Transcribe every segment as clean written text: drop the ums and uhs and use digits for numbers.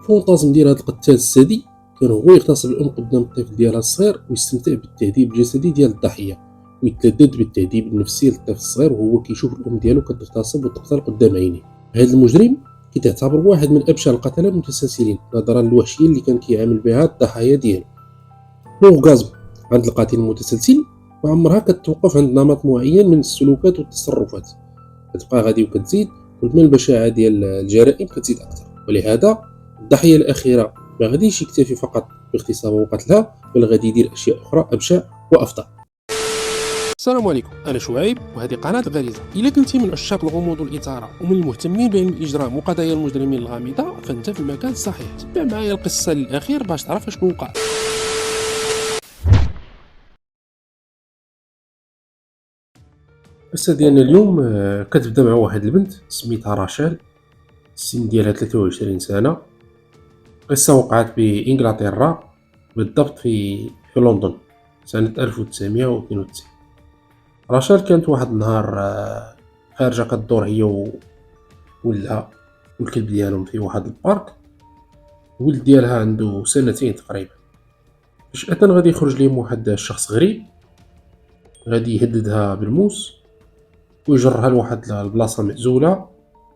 الفونطازم ديال هاد القتال السادي كان هو يغتصب الأم قدام الطفل ديالها الصغير ويستمتع بالتهذيب الجسدي ديال الضحية، ويتلذذ بالتهذيب النفسي للطفل الصغير وهو كيشوف الأم ديالو كتغتصب وتقتل قدام عينيه. هاد المجرم كيتعتبر واحد من أبشع القتلة المتسلسلين نظرا للوحشية اللي كان كيعامل بها الضحايا ديالو. الأورغازم عند القاتل المتسلسل ما عمرها كتوقف عند نمط معين من السلوكات والتصرفات، كتبقى غادي وكتزيد كل ما البشاعة ديال الجرائم كتزيد أكثر. ولهذا الضحية الأخيرة ما غاديش يكتفي فقط باغتصابها وقتلها، بل غادي يدير أشياء أخرى أبشع وأفظع. السلام عليكم، أنا شعيب وهذه قناة غريزة. إلا كنتي من عشاق الغموض والإثارة ومن المهتمين بعلم الإجرام وقضايا المجرمين الغامضة فأنت في المكان الصحيح. تبع معايا القصة للأخير باش تعرف شنو وقع. القصة ديالنا اليوم كتبدا مع واحد البنت سميتها راشال، السن ديالها 23 سنة. قصة وقعت بإنجلترا، بالضبط في لندن سنة 1992. راشال كانت واحد النهار خارجة كدور هي وولدها والكلب ديالهم في واحد البارك. الولد ديالها عنده سنتين تقريبا. فجأة غادي يخرج ليهم واحد الشخص غريب، غادي يهددها بالموس ويجرها لواحد البلاصة معزولة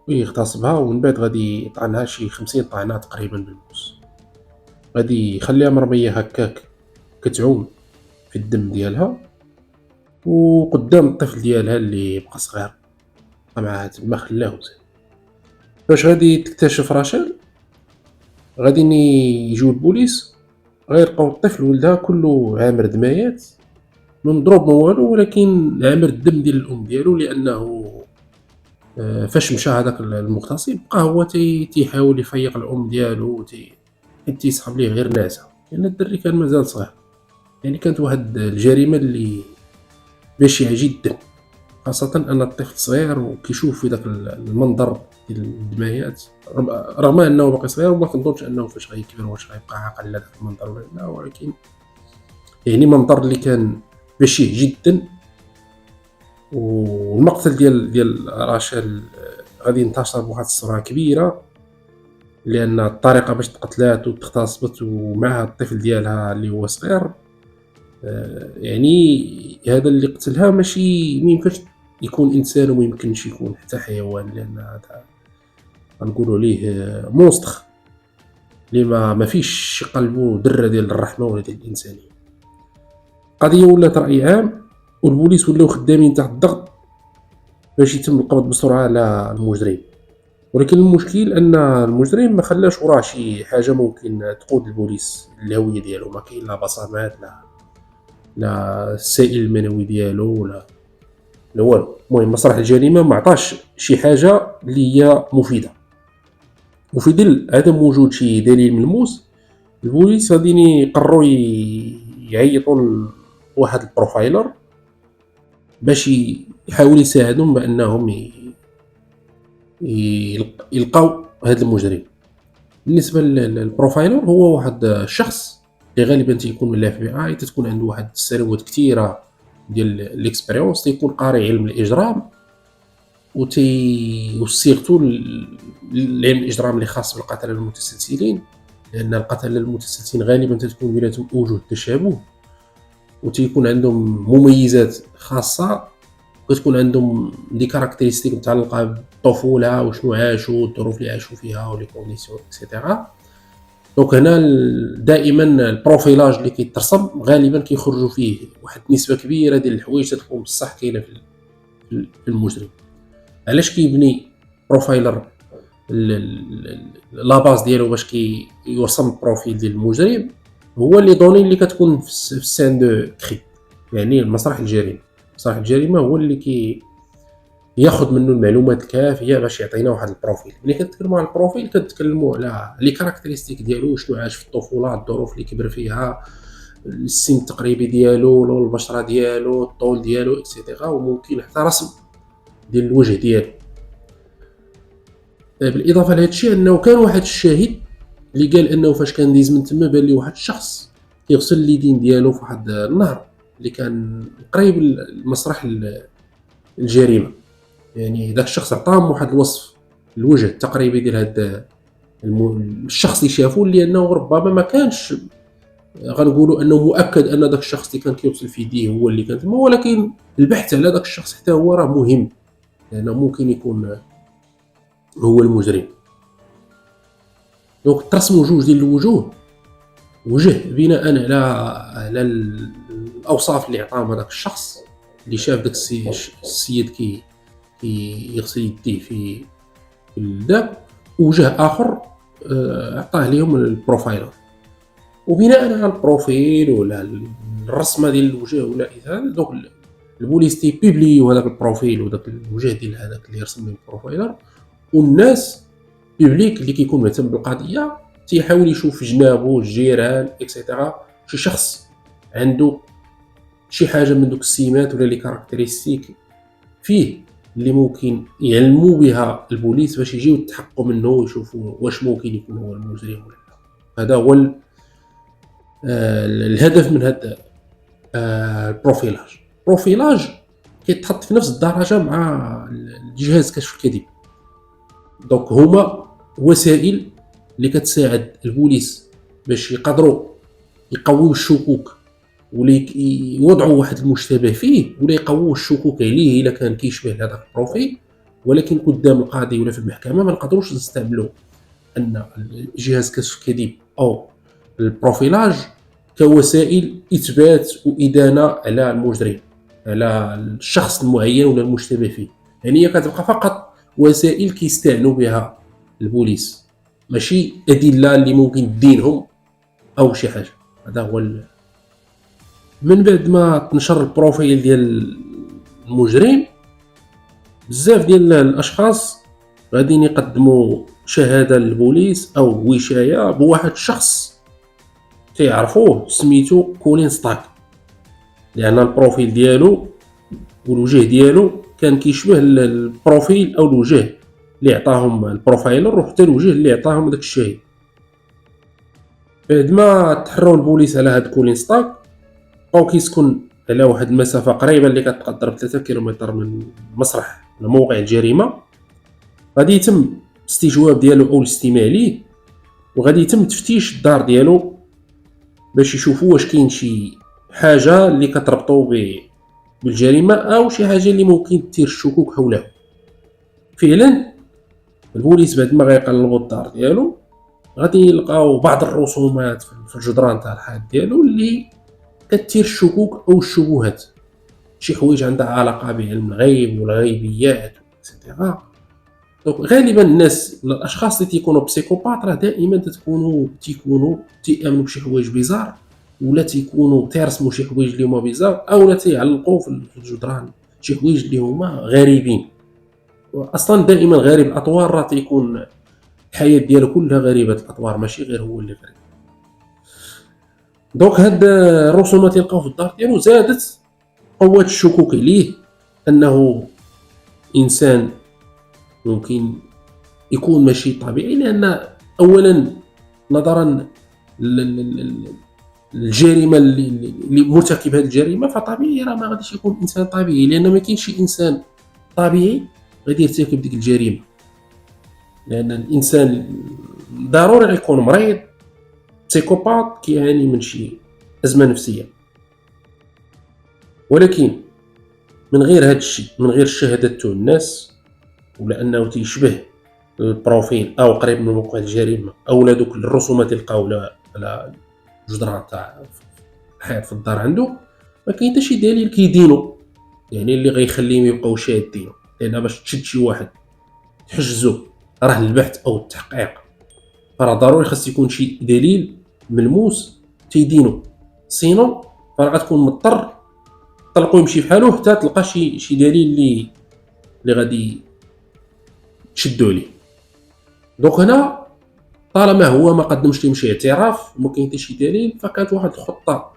ويغتصبها، ومن بعد غادي يطعنها شي 50 طعنة تقريبا بالموس. غادي يخليها مرمية هكاك كتعوم في الدم ديالها وقدام الطفل ديالها اللي بقى صغير معاها تما خلاه وزاد. فاش غادي تكتشف راشال غاديين يجيو البوليس، غيلقاو الطفل ولدها كله عامر دمايات، من مضروب من والو، ولكن عامر الدم ديال الام ديالو، لانه فاش مشى هذاك المغتصب بقى هو تيحاول يفيق الام ديالو حيت تيسحب ليه غير ناسا، لان الدري كان مازال صغير. يعني كانت واحد الجريمه اللي بشعه جدا، خاصة أن الطفل صغير وكيشوف في داك المنظر ديال الدمايات، رغم أنه باقي صغير وما كنظنش أنه فاش غيكبر واش غيبقى عاقل على داك المنظر ولا لا، ولكن يعني منظر اللي كان بشع جدا. والمقتل ديال راشال غادي ينتشر بواحد السرعة كبيرة، لأن الطريقة باش تقتلات وتغتصبت ومعها الطفل ديالها اللي هو صغير، يعني هذا اللي قتلها ماشي ميمكنش يكون إنسان وميمكنش يكون حتى حيوان، لأن هذا غنقولوا عليه مونستر اللي ما فيش قلبو ذرة ديال الرحمة ولا ديال الإنسانية. القضية ولات رأي عام والبوليس ولاو خدامين تحت الضغط باش يتم القبض بسرعة على المجرم، ولكن المشكل أن المجرم ما خلاش وراه شي حاجة ممكن تقود البوليس الهوية ديالو، ما كاين لا بصمات لا السائل المنوي ديالو لا والو. المهم مسرح الجريمة ما عطاش شي حاجة اللي هي مفيدة، وفي ظل عدم وجود شي دليل ملموس البوليس غاديين يقرروا يعيطوا لواحد البروفايلر باش يحاول يساعدهم بانهم يلقاو هذا المجرم. بالنسبه للبروفايلر هو واحد الشخص اللي غالبا تيكون من الاف بي اي، تتكون عنده واحد السنوات كثيره ديال الاكسبيريونس، تيكون قاري علم الاجرام وصيغته العلم الاجرام اللي خاص بالقتله المتسلسلين، لان القتله المتسلسلين غالبا تتكون بيناتهم اوجه التشابه وتيكون عندهم مميزات خاصه، كتكون عندهم دي كاركتيرستيك متعلقه بالطفوله وشنو عاشوا الظروف اللي عاشوا فيها ولي كونديسيون اكسيتيرا. دونك هنا دائما البروفيلاج اللي كيترسم غالبا كيخرجوا فيه واحد النسبه كبيره ديال الحوايج تتكون بصح كاينه في المجرم. علاش كيبني بروفايلر لا باز ديالو باش كيرسم البروفيل ديال المجرم؟ هو لي دوني اللي كتكون في السان دو كري، يعني مسرح الجريمه. مسرح الجريمه هو اللي ياخذ منه المعلومات الكافيه باش يعطينا واحد البروفيل. ملي كنتكلموا على البروفيل كنتكلموا على لي كاركتيرستيك ديالو، شنو عاش في الطفوله، الظروف اللي كبر فيها، السن التقريبي ديالو، لون البشره ديالو، الطول ديالو اكسيتيرا، وممكن حتى رسم ديال الوجه ديالو. بالاضافه لهذا الشيء انه كان واحد الشاهد اللي قال انه فاش كان ديز من تما بان لي واحد الشخص كيغسل اليدين ديالو في واحد النهر اللي كان قريب لمسرح الجريمه. يعني داك الشخص عطاهم واحد الوصف الوجه التقريبي ديال الشخص اللي شافو، لانه ربما ما كانش غنقولوا انه مؤكد ان داك الشخص اللي كان كيوصل في يديه هو اللي كان تما، ولكن البحث على داك الشخص حتى هو راه مهم، لانه ممكن يكون هو المجرم. دونك ترسموا جوج ديال الوجوه، وجه بناء على الاوصاف اللي عطاهم هذاك الشخص اللي شاف داك السيد يغسل يديه في الداب، وجه اخر عطاه لهم البروفايلر، وبناء على البروفيل ولا الرسمه ديال الوجه ولا هذا، دوك البوليس تيبيبليو هذاك البروفيل وداك الوجه ديال هذاك اللي يرسم لهم البروفايلر، والناس بيبليك اللي كيكون مهتم بالقضيه تيحاول يشوف في جنابه الجيران اكسيتيرا شي شخص عنده شي حاجه من دوك السمات ولا لي كاركتيرستيك فيه اللي ممكن يعلموا بها البوليس باش يجيو يتحققوا منه ويشوفوا واش ممكن يكون هو المجرم ولا لا. هذا هو الهدف من هذا البروفيلاج كيتحط في نفس الدرجه مع الجهاز كشف الكذب. دونك هما وسائل اللي كتساعد البوليس باش يقدروا يقويو الشكوك ولا يوضعوا واحد المشتبه فيه ولا يقويو الشكوك عليه الا كان كيشبه هذاك البروفيل، ولكن قدام القاضي ولا في المحكمه ما نقدروش نستعملوا ان جهاز كشف الكذب او البروفيلاج كوسائل اثبات وادانه على المجرم، على الشخص المعين ولا المشتبه فيه. يعني هي كتبقى فقط وسائل كيستعنوا بها البوليس، ماشي ادله اللي ممكن تدينهم او شي حاجه. هذا هو من بعد ما تنشر البروفيل ديال المجرم، بزاف ديال الاشخاص غاديين يقدموا شهاده للبوليس او وشايه بواحد الشخص تعرفوه سميتو كولين ستاك، لان البروفيل ديالو والوجه ديالو كان كيشبه البروفيل او الوجه اللي عطاهم البروفايلر وحتى الوجه اللي عطاهم داك الشهيد. بعد ما تحروا البوليس على هاد كولين ستاك، بقاو كيسكن على واحد المسافه قريبه اللي كتقدر ب 3 كيلومتر من مسرح موقع الجريمه. غادي يتم استجواب ديالو او الاستماع ليه، وغادي يتم تفتيش الدار ديالو باش يشوفوا واش كاين شي حاجه اللي كتربطو بالجريمه او شي حاجه اللي ممكن تثير الشكوك حولها. فعلا البوليس بعد ما غيقلبوا الدار ديالو غادي يلقاو بعض الرسومات في الجدران تاع الحائط ديالو اللي كتثير الشكوك او الشبهات، شي حوايج عندها علاقه بعلم الغيب والغيبيات اكسيتيرا. دونك غالبا الاشخاص اللي تيكونوا بسيكوبات راه دائما تيكونوا تيامنوا بشي حوايج بيزار، ولا تيكونوا تيرسموا شي حوايج اللي هما بيزار، او لا تيعلقوا في الجدران شي حوايج اللي هما غريبين. اصلا دائما غريب الاطوار راه تيكون الحياه ديالو كلها غريبه الاطوار، ماشي غير هو اللي غريب. دونك هاد الرسومات اللي لقاو في الدار ديالو زادت قوه الشكوك عليه انه انسان ممكن يكون ماشي طبيعي، لان اولا نظرا للجريمه اللي مرتكب هذه الجريمه، فطبيعي راه ما غاديش يكون انسان طبيعي، لان ما كاينش شي انسان طبيعي غادي يرتكب ديك الجريمه، لان الانسان ضروري يكون مريض بسيكوبات كيعاني من شي ازمه نفسيه. ولكن من غير هذا الشيء، من غير شهادته الناس ولا انه تيشبه البروفيل او قريب من موقع الجريمه او لا دوك الرسومات اللي لقاو على الجدران تاع الحيط في الدار عنده، ما كاين حتى شي دليل كيدينو يعني اللي غيخليهم يبقاو شادينو. لان باش تشد شي واحد تحجزو راه البحث او التحقيق، فراه ضروري خاص يكون شي دليل ملموس تيدينو، سينو فراه غتكون مضطر طلقو يمشي بحالو حتى تلقى شي دليل اللي غادي تشدو عليه. دونك هنا طالما هو ما قدمش لهم شي اعتراف وما كاين حتى شي دليل، فكانت واحد الخطه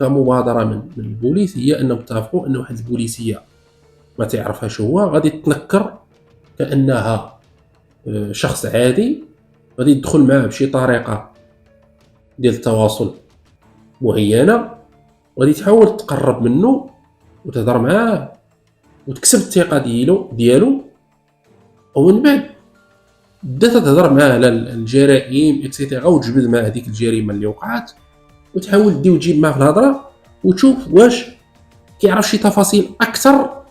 كمبادره من البوليس هي انهم اتفقوا ان واحد البوليسيه ما تعرفهاش هو غادي تنكر كانها شخص عادي، غادي يدخل معاه بشي طريقه ديال التواصل معينه، وغادي تحاول تقرب منه وتهضر معاه وتكسب الثقه ديالو، ومن بعد بدات تهضر معاه على الجرائم اكسيتيرا، وتجبد معاه هذيك الجريمه اللي وقعت، وتحاول دي وتجيب معاه في الهضره، وتشوف واش كيعرف شي تفاصيل اكثر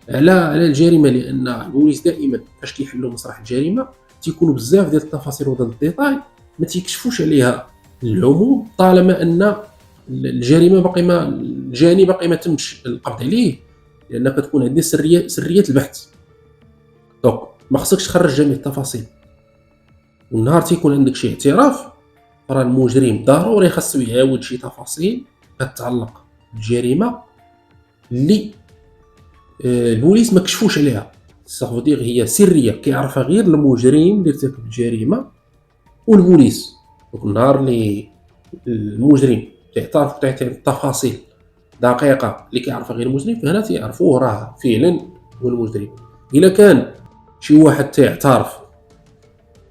على الجريمه. لان البوليس دائما فاش كيحلوا مسرح الجريمه تيكونوا بزاف ديال التفاصيل وديال الديتاي ما تيكشفوش عليها العموم، طالما ان الجريمه الجاني باقي ما تمش القبض عليه، لان كتكون هذه سريه البحث. دونك ما خصكش تخرج جميع التفاصيل. والنهار تيكون عندك شي اعتراف، راه المجرم ضروري خاصو يعاود شي تفاصيل كتعلق بالجريمه اللي البوليس ما كشفوش عليها. صافو دير هي سريه كيعرفها غير المجرم اللي ارتكب الجريمه والبوليس. دونك النهار اللي المجرم كيعترف وتعطي التفاصيل دقيقه اللي كيعرفها غير المجرم، فهنا تيعرفوه راه فعلا هو المجرم. الا كان شي واحد تيعترف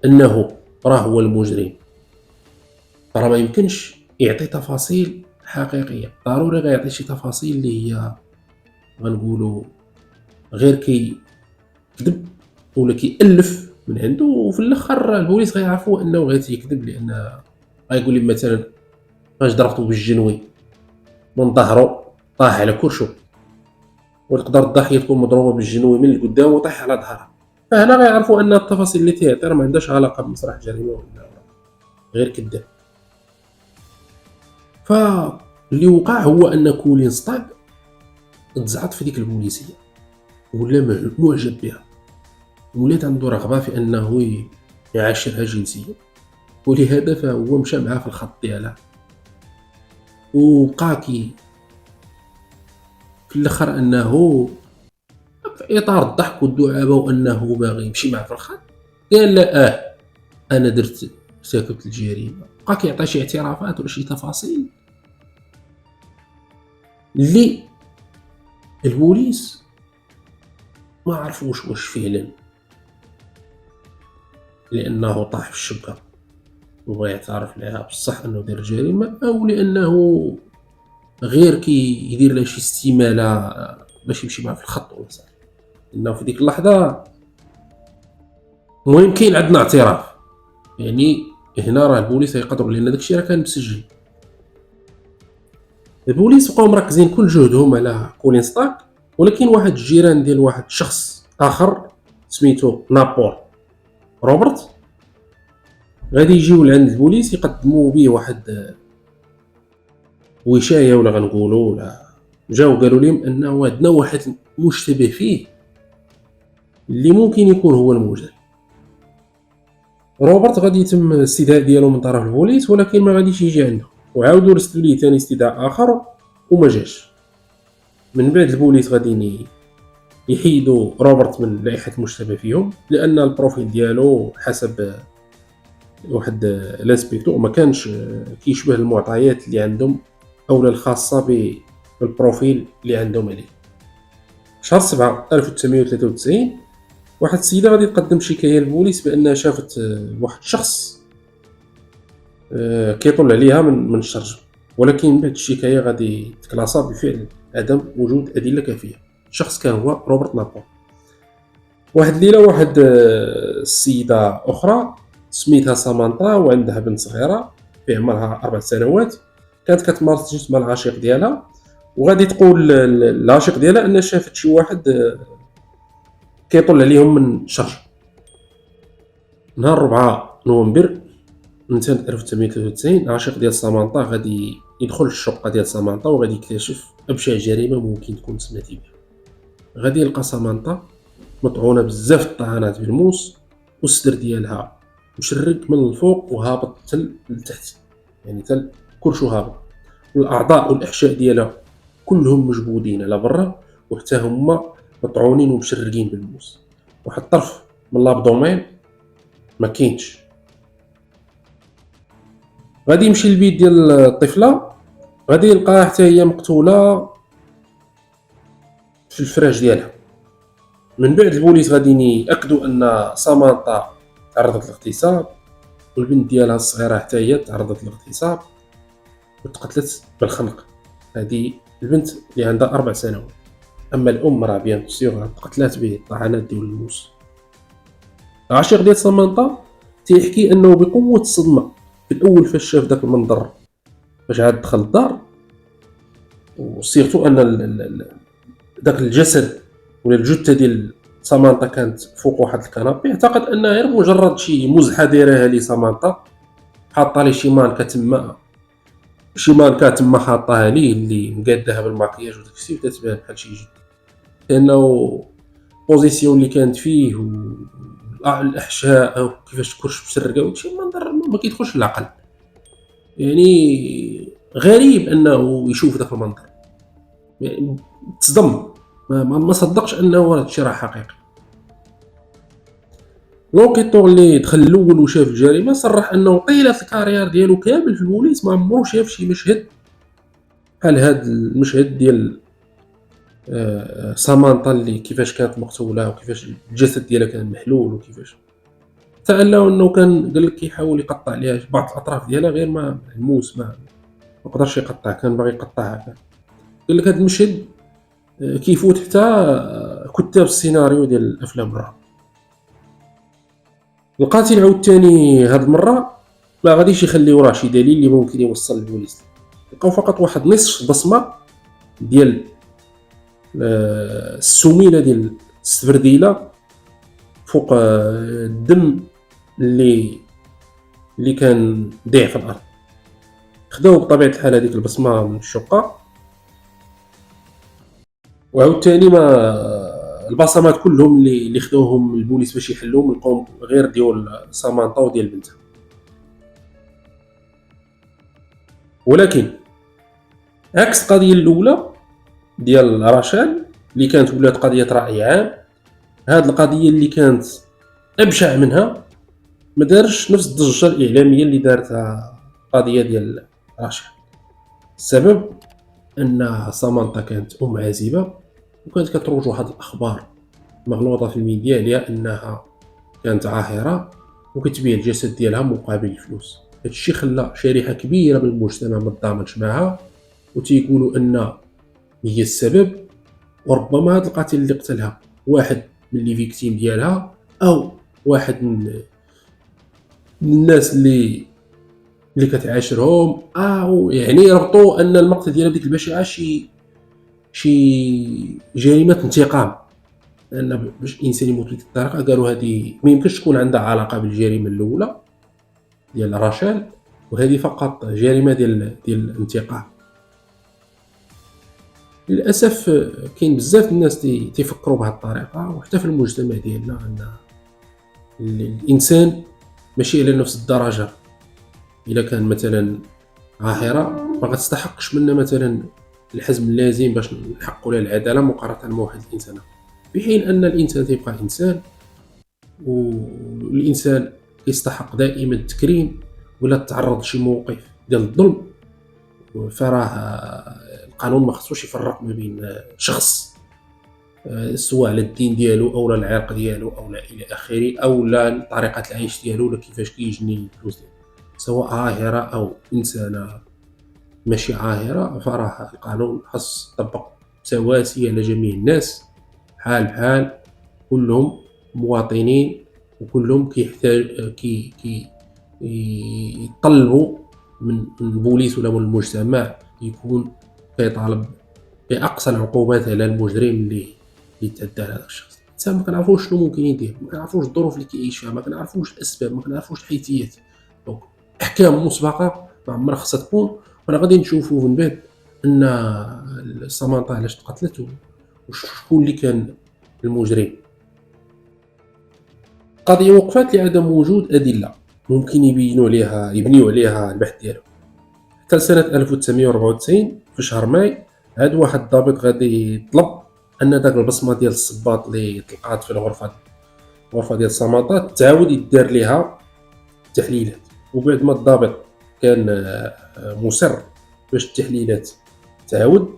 انه راه هو المجرم، راه ما يمكنش يعطي تفاصيل حقيقيه، ضروري غيعطي شي تفاصيل اللي هي غنقولوا غير كيكذب ولا كيألف من عنده، وفي الاخر البوليس غيعرفوا انه غير تيكذب، لان غيقول لي مثلا فاش ضربته بالجنوي من ظهره طاح على كرشو، وتقدر الضحيه تكون مضروبه بالجنوي من القدام وطاح على ظهرها. فهنا غيعرفوا ان التفاصيل اللي تيعطي ما عندهاش علاقه بمسرح الجريمه ولا غير كذاب. فاللي وقع هو ان كولين ستاغ تزعط في ديك البوليسيه، ولا معجب بها، ولات عنده رغبه في انه يعاشرها جنسيا، ولهذا فهو مشى معها في الخط ديالها، وبقى في الاخر انه في اطار الضحك والدعابه وانه باغي يمشي معها في الخط، قال لا انا ارتكبت الجريمه. بقى كيعطي شي اعترافات ولا شي تفاصيل اللي البوليس ما عرفوش واش فعلا لانه طاح في الشبكه وبغى يعترف لها بصح انه دار الجريمه، او لانه غير يدير لها شي استماله باش يمشي معها في الخط ولا صح. لانه في ديك اللحظه المهم كاين عندنا اعتراف، يعني هنا راه البوليس يقدروا، لان داكشي راه كان مسجل. البوليس بقاو مركزين كل جهدهم على كولين ستاك، ولكن واحد الجيران ديال واحد الشخص اخر سميتو نابور روبرت غادي يجيو لعند البوليس يقدموا به واحد وشايه ولا غنقولوا، ولا جاو قالوا لهم انه عندنا واحد مشتبه فيه اللي ممكن يكون هو المجرم. روبرت غادي يتم الاستدعاء ديالو من طرف البوليس، ولكن ما غاديش يجي عنده، وعاودوا رسلوا ليه ثاني استدعاء اخر وما جاش. من بعد البوليس غادي يحيدوا روبرت من لائحه المشتبه فيهم، لان البروفيل ديالو حسب واحد الانسبيكتور ما كانش كيشبه المعطيات اللي عندهم اولا الخاصه بالبروفيل اللي عندهم عليه. شهر 7 1993 واحد السيده غادي تقدم شكايه للبوليس بانها شافت واحد الشخص كيطل عليها من الشرج، ولكن بعد الشكايه غادي تكلاصا بفعل عدم وجود ادله كافيه. الشخص كان هو روبرت نابور. واحد الليله واحد السيده اخرى سميتها سامانتا وعندها بنت صغيره في عمرها 4 سنوات، كانت كتمارس جنس مع العشيق ديالها، وغادي تقول العاشق ديالها ان شافت شي واحد كيطل عليهم من الشرج. نهار 4 نوفمبر من سنه 1993 العاشق ديال سامانتا غادي يدخل الشقه ديال سامانتا وغادي يكتشف ابشع جريمه ممكن تكون سمعتي بها. غادي يلقى سامانتا مطعونه بزاف الطعنات بالموس، والصدر ديالها مشرق من الفوق وهابط حتى لتحت، يعني حتى كرشو هابط، والاعضاء والاحشاء ديالها كلهم مجبودين على برا، وحتى هما مطعونين ومشرقين بالموس. واحد الطرف من لابدومين ما كاينش. غادي يمشي للبيت ديال الطفله، غادي يلقاها حتى هي مقتوله في الفراش ديالها. من بعد البوليس غادي ياكدوا ان سامانتا تعرضت للاغتصاب، والبنت ديالها الصغيره حتى هي تعرضت للاغتصاب وتقتلت بالخنق. هذه البنت اللي عندها 4 سنوات، اما الام راه بيان سيغ تقتلات بالطعنات ديال الموس. العشيق ديال سامانطا تيحكي انه بقوه الصدمه في الاول فاش شاف داك المنظر، فاش عاد دخل الدار، وسيرتو ان داك الجسد ولا الجثه ديال سامانطا كانت فوق واحد الكنابي، اعتقد انها غير مجرد شي مزحه دايرها لي سامانطا، حاطه لي شي ماركه تما حاطاها ليه اللي مقاداها بالماكياج وداك الشيء، وتتبان بحال شي جد، لانه بوزيسيون اللي كانت فيه والاحشاء او كيفاش كرش مسرقه وداكشي منظر ما كيدخلش للعقل. يعني غريب انه يشوف داك المنظر، يعني تصدم، ما صدقش انه هذا الشيء راه حقيقي. لونكيتور اللي دخل الاول وشاف الجريمه صرح انه طيله الكارير ديالو كامل في البوليس ما عمرو شاف شي مشهد بحال هذا المشهد ديال سامانطا اللي كيفاش كانت مقتوله وكيفاش الجسد ديالها كان محلول، وكيفاش حتى انه كان قال لك كيحاول يقطع عليها بعض الاطراف ديالها غير ما الموس ما قدرش يقطع، كان باغي يقطعها. قال لك هذا المشهد كيفوت حتى كتاب السيناريو ديال الافلام الرعب. القاتل عاوتاني هاد المره ما غاديش يخليو راه شي دليل اللي ممكن يوصل للبوليس، لقاو فقط واحد نصف بصمه ديال السميله ديال السبرديله فوق الدم اللي كان ضيع في الارض. خداو بطبيعه الحال هذيك البصمه من الشقه، وعاوتاني ما البصمات كلهم اللي خداوهم البوليس باش يحلوهم لقاهم غير ديال سامانطا وديال بنتها. ولكن عكس القضيه الاولى ديال رشال اللي كانت ولات قضيه راي عام، هاد القضيه اللي كانت ابشع منها ما دارش نفس الضجه الاعلاميه اللي دارتها القضيه ديال رشال. السبب ان سامانطا كانت ام عازبه، وكانت كتروج واحد الاخبار مغلوطه في الميديا عليها انها كانت عاهره وكتبيع الجسد ديالها مقابل الفلوس. هادشي خلى شريحه كبيره من المجتمع ما تضامنش معها وتيقولوا ان هي السبب، وربما هذا القاتل اللي قتلها واحد من لي فيكتيم ديالها او واحد من الناس اللي كتعاشرهم، او يعني ربطوا ان المقتل ديالها بديك البشاعه شي جريمه انتقام، لان باش الانسان يموت بديك الطريقه قالوا هذه ما يمكنش تكون عندها علاقه بالجريمه الاولى ديال رشال، وهذه فقط جريمه ديال الانتقام. للاسف كاين بزاف الناس تيفكروا بهذه الطريقه، وحتى في المجتمع ديالنا ان الانسان ماشي على نفس الدرجه. الا كان مثلا عاهره ما غتستحقش منا مثلا الحزم اللازم باش نحققوا لها العداله مقارنه بواحد الانسان، في حين ان الانسان تيبقى انسان، والانسان يستحق دائما التكريم. ولا تعرض لشي موقف ديال الظلم فراه القانون ما خصوش يفرق ما بين شخص سواء على الدين ديالو او العرق ديالو او لا الى اخره، او لا طريقه العيش ديالو ولا كيفاش كيجني الفلوس ديالو، سواء عاهره او انسانه ماشي عاهره. فراه القانون خاص يطبق سواسية على جميع الناس بحال بحال، كلهم مواطنين وكلهم كيحتاج كي يطلبوا من البوليس ولا من المجتمع يكون كيطالب باقصى العقوبات على المجرم اللي تعدى على هذا الشخص. حتى ما كنعرفوش شنو ممكن يدير، ما كنعرفوش الظروف اللي كيعيش فيها، ما كنعرفوش الاسباب، ما كنعرفوش الحيثيات. دونك احكام مسبقه ما عمرها خصها تكون. وانا غادي نشوفوا من بعد ان سامانطا علاش تقتلت وشكون اللي كان المجرم. القضيه وقفات لعدم وجود ادله ممكن يبنيو عليها البحث ديالو. حتى سنه 1994 في شهر ماي عاد واحد الضابط غادي يطلب ان داك البصمه ديال الصباط اللي تلقات في الغرفه ديال سامانطا تعاود يدار ليها تحليلات. وبعد ما الضابط كان مصر باش التحليلات تعاود،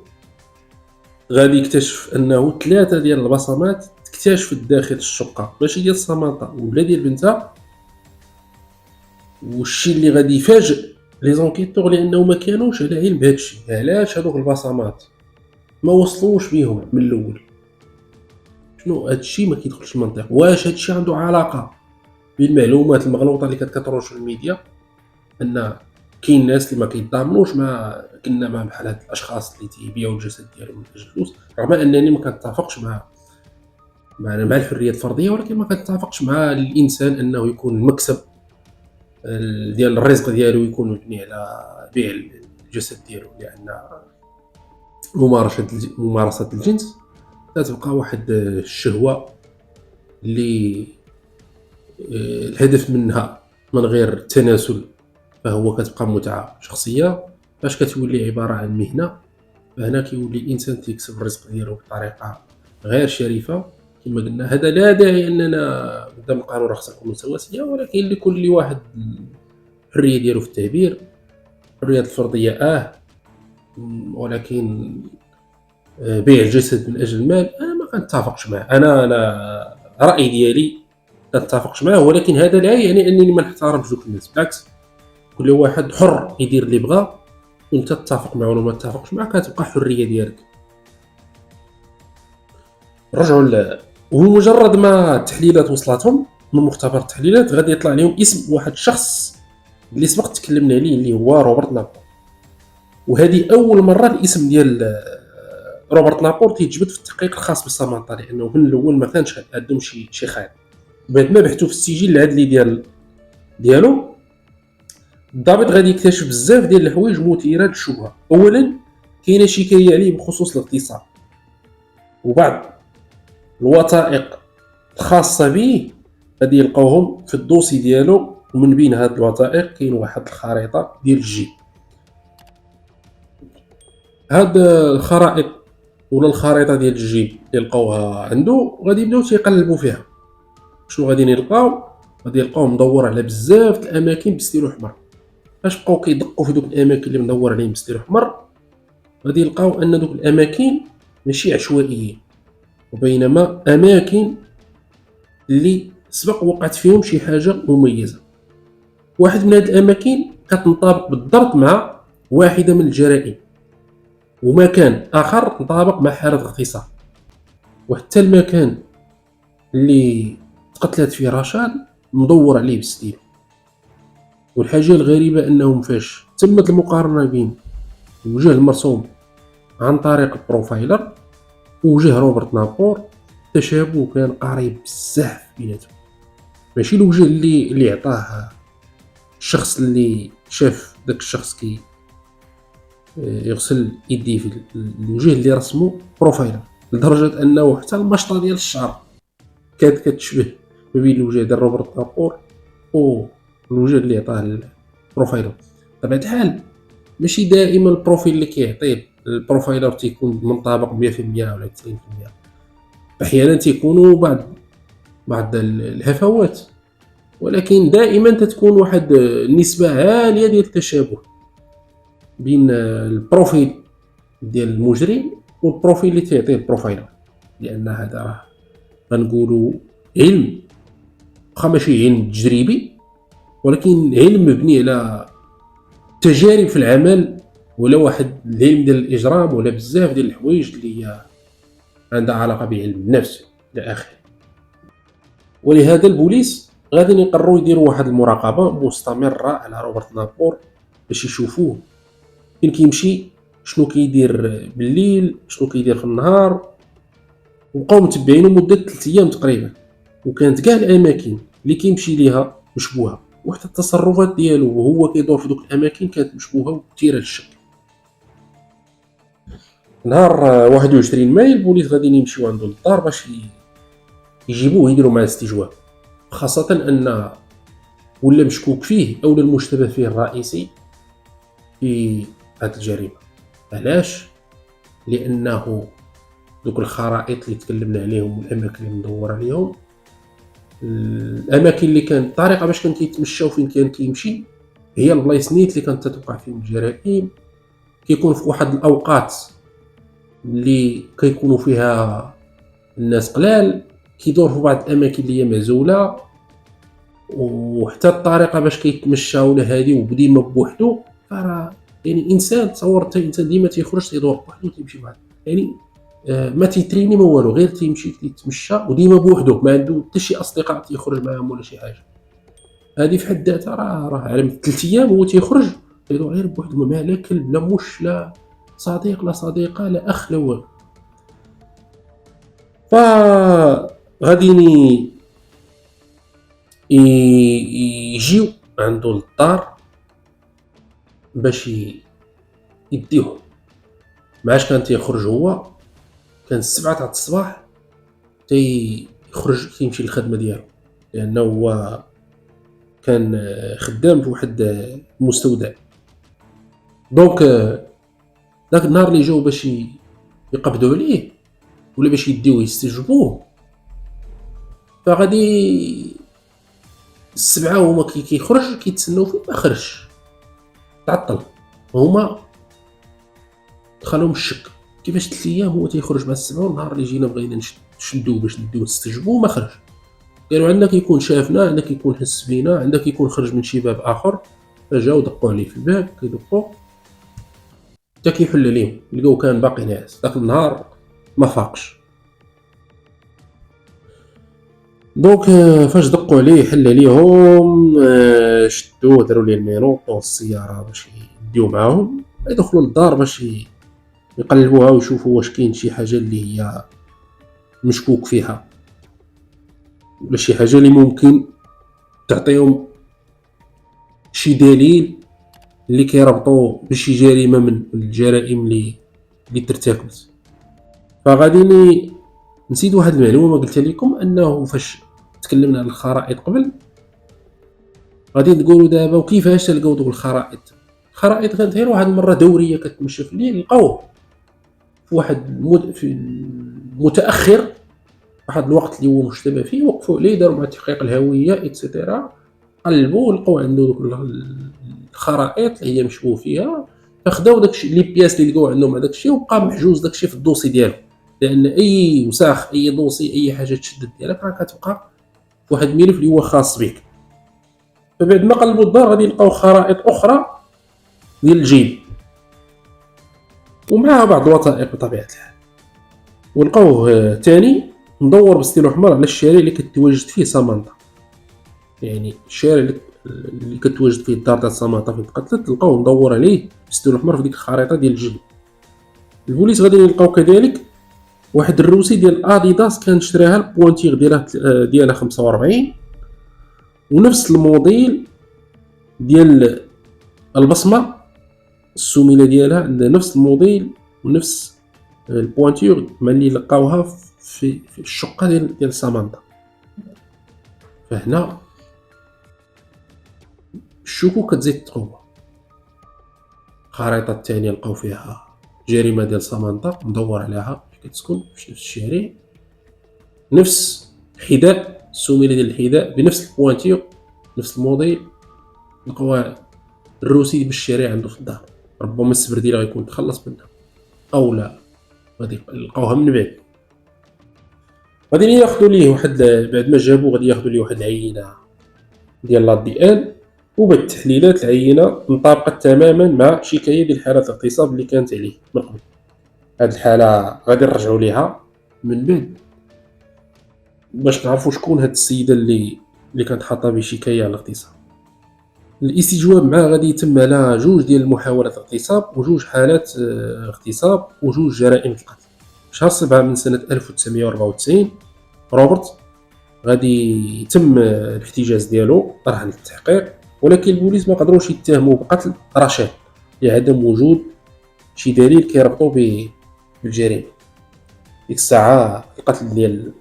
غادي يكتشف انه 3 ديال البصمات اكتشفت داخل الشقه ماشي ديال سامانطا ولا ديال بنتها. والشيء اللي غادي يفاجئ لي زونكيتور لانه ما كانوش على علم بهذا الشيء، علاش هذوك البصمات ما وصلوش بيهم من الاول. شنو هذا الشيء ما كيدخلش المنطق، واش هذا الشيء عنده علاقه بالمعلومات المغلوطه اللي كتروج في الميديا، ان كاين ناس اللي ما كيتضامنوش مع بحال هاد الاشخاص اللي تيبيعوا الجسد ديالهم من اجل الفلوس، رغم انني ما كنتفقش مع الحريه الفرديه، ولكن ما كنتفقش مع الانسان انه يكون المكسب ديال الرزق ديالو يكون مبني على بيع الجسد ديالو، لان ممارسه الجنس كتبقى واحد الشهوه اللي الهدف منها من غير التناسل فهو كتبقى متعه شخصيه. فاش كتولي عباره عن مهنه، فهنا كيولي الانسان تيكسب الرزق ديالو بطريقه غير شريفه. كما قلنا هذا لا داعي اننا قدام القانون راه خصنا نكونوا سواسيه، ولكن لكل واحد الحريه ديالو في التعبير. الحريه الفرديه ولكن بيع الجسد من اجل المال انا ما كنتفقش معه. انا راي ديالي كنتفقش معه، ولكن هذا لا يعني انني ما نحترمش دوك الناس، بالعكس كل واحد حر يدير اللي بغا، وانت تتفق معه ولا ما تتفقش معه كتبقى حريه ديالك. رجعوا ومجرد ما التحليلات وصلتهم من مختبر التحليلات غادي يطلع لهم اسم واحد الشخص اللي سبق تكلمنا عليه اللي هو روبرت نابور. وهذه اول مره الاسم ديال روبرت نابور تيتجبد في التحقيق الخاص بالسامانطا، لانه من الاول ما كانش عندهم شي خيط. بعد ما بحثوا في السجل العدلي ديالو الضابط غادي يكتشف بزاف ديال الحوايج مثيره للشبهه. اولا كاينه شكايه عليه بخصوص الاغتصاب، وبعض الوثائق الخاصه به غادي يلقاوهم في الدوسي ديالو، ومن بين هاد الوثائق كاين واحد الخريطه ديال الجيب. هاد الخرائط ولا الخريطه ديال الجيب اللي لقاوها عنده غادي يبداو تيقلبوا فيها. شنو غادي يلقاو؟ غادي يلقاو مدور على بزاف الاماكن بستيلو احمر. فاش بقاو كيدقوا في دوك الاماكن اللي مدور عليهم بستيلو احمر غادي يلقاو ان دوك الاماكن ماشي عشوائيين، وبينما اماكن اللي سبق وقعت فيهم شي حاجه مميزه. واحد من هاد الاماكن كتنطابق بالضبط مع واحده من الجرائم، ومكان اخر مطابق مع حاله اغتصاب. وحتى المكان اللي تقتلت فيه رشاد مدور عليه بالستيل. والحاجه الغريبه انهم فاش تمت المقارنه بين الوجه المرسوم عن طريق البروفايلر ووجه روبرت نابور التشابه كان قريب بزاف بيناتهم. ماشي الوجه اللي عطاه الشخص اللي شاف داك الشخص كي يغسل يديه في الوجه اللي رسمه بروفايلر، لدرجه انه حتى المشطه ديال الشعر كانت كتشبه ما بين الوجه ديال روبرت نابور والوجه اللي عطاه البروفايلر. بطبيعه الحال ماشي دائما البروفيل اللي كيعطيه البروفايلر تيكون منطابق 100% ولا 90%. احيانا تيكونوا بعض الهفوات، ولكن دائما تتكون واحد النسبه عاليه ديال التشابه بين البروفيل ديال المجرم والبروفيل اللي تيعطيه البروفايلر. لان هذا راه غنقولوا علم، واخا ماشي علم تجريبي، ولكن علم مبني على تجارب في العمل، ولا واحد العلم ديال الاجرام، ولا بزاف ديال الحوايج اللي هي عندها علاقه بعلم النفس الى اخره. ولهذا البوليس غادي يقرروا يديروا واحد المراقبه مستمره على روبرت نابور باش يشوفوه فين كيمشي، شنو كيدير بالليل، شنو كيدير في النهار. وبقاو متبعينه مده 3 ايام تقريبا، وكانت كاع الاماكن اللي كيمشي ليها مشبوهه، وحتى التصرفات ديالو وهو كيدور في دوك الاماكن كانت مشبوهه وكثيره للشك. نهار 21 ماي البوليس غادي يمشيو عنده للدار باش يجيبوه ويديروا معاه استجواب، خاصه ان ولا مشكوك فيه او المشتبه فيه الرئيسي في هذه الجريمه. علاش؟ لانه دوك الخرائط اللي تكلمنا عليهم والاماكن اللي مدور عليهم، الاماكن اللي كانت الطريقه باش كان كيتمشى وفين كان كيمشي هي البلايص نيت اللي كانت تتوقع فيهم الجرائم. كيكون في واحد الاوقات اللي كيكونوا فيها الناس قلال، كيدور في بعض الاماكن اللي هي معزوله، وحتى الطريقه باش كيتمشى ولا هادي وديما بوحدو. فراه يعني انسان تصور حتى انسان ديما تيخرج تيدور بوحدو تيمشي بواحد، يعني ما تيتريني ما والو، غير تيمشي تيتمشى وديما بوحدو، ما عنده حتى شي اصدقاء تيخرج معاهم ولا شي حاجه. هذه في حد ذاتها راه على 3 أيام هو تيخرج كيدور غير بوحدو، ما لا كلب لا موش لا صديق لا صديقة لا أخ لا والو. غاديين يجيو عندو للدار باش يديوه. معاش كان تيخرج هو، كان 7 تاع الصباح تيخرج كيمشي للخدمة ديالو، لأنه هو كان خدام في واحد المستودع. دونك داك النهار اللي جاو باش يقبضوا عليه ولا باش يديوه يستجوبوه، فغادي 7 هما كيخرج كيتسناو فيه ما خرجش، تعطل. هما دخلهم الشك كيفاش 3 أيام هو تيخرج مع 7 والنهار اللي جينا بغينا نشدوه باش نديوه نستجوبوه ما خرج. قالوا عندك يكون شافنا، عندك يكون حس بينا، عندك يكون خرج من شي باب اخر. فجاو دقوا عليه في الباب كيدقوا حتى كيحل عليهم، لقاو كان باقي ناعس داك النهار ما فاقش. دونك فاش دقوا عليه حل عليهم، شدوه داروا ليه المينو طو السياره باش يديو معاهم، يدخلوا للدار باش يقلبوها ويشوفوا واش كاين شي حاجه اللي هي مشكوك فيها ولا شي حاجه اللي ممكن تعطيهم شي دليل اللي كيربطوا بشي جريمه من الجرائم اللي ترتكبت. فغادي نسيت واحد المعلومه ما قلت لكم، انه فاش تكلمنا على الخرائط قبل غادي نقولوا دابا وكيفاش تلقاو دوك الخرائط. الخرائط كانت غير واحد المره دوريه كتمشى في الليل، لقاوه في واحد في المتاخر، واحد الوقت اللي هو مشتبه فيه، وقفوا عليه داروا مع تحقيق الهويه اكسيتيرا، قلبوا لقاو عنده دوك الخرائط اللي هي مشبوه فيها. فخداو داكشي لي بياس اللي لقاو عندهم مع داكشي، وبقى محجوز داكشي في الدوسي ديالو، لان اي وساخ اي دوسي اي حاجه تشدد ديالك راه كتبقى في واحد الملف اللي هو خاص بك. فبعد ما قلبوا الدار غادي يلقاو خرائط اخرى ديال الجيب ومعها بعض الوثائق بطبيعه الحال، ولقاوه ثاني مدور بستيلو حمر على الشارع اللي كتواجد فيه سامانتا. يعني الشارع اللي كتواجد فيه الدار تاع سامانتا فين تقتلت لقاوه مدور عليه بستيلو حمر في ديك الخريطه ديال الجبل. البوليس غادي يلقاو كذلك واحد الروسي ديال اديداس كان شراها البوانتيغ ديالها 45، ونفس الموديل ديال البصمه السميله ديالها عندها نفس الموديل ونفس البوانتيغ مع اللي لقاوها في الشقه ديال سامانتا. فهنا الشكوك كتزيد تقوى. الخريطه الثانيه لقاو فيها جريمه ديال سامانتا مدور عليها كتسكن في نفس الشارع، نفس الحذاء السميله ديال الحذاء بنفس البوانتيغ نفس الموديل، لقاوها الروسي بالشارع عنده في الدار. ربما السبرديله غيكون تخلص منها او لا، غادي يلقاوها من بعد. غادي ياخذوا ليه واحد بعد ما جابوه غادي ياخذوا ليه واحد العينه ديال لا دي ان، وبعد التحليلات العينه انطبقت تماما مع شكايه ديال حاله الاغتصاب اللي كانت عليه من قبل. هاد الحاله غادي نرجعوا ليها من بعد باش نعرفوا شكون هاد السيده اللي كانت حاطه بشكايه على الاغتصاب. الاستجواب معاه غادي يتم على 2 ديال محاولات اغتصاب و2 حالات اغتصاب و2 جرائم القتل. شهر 7 من سنه 1994 روبرت غادي يتم الاحتجاز ديالو رهن للتحقيق، ولكن البوليس ما قدروش يتهموه بقتل رشاد لعدم وجود شي دليل كيربطو بالجريمه. ديك الساعه القتل ديال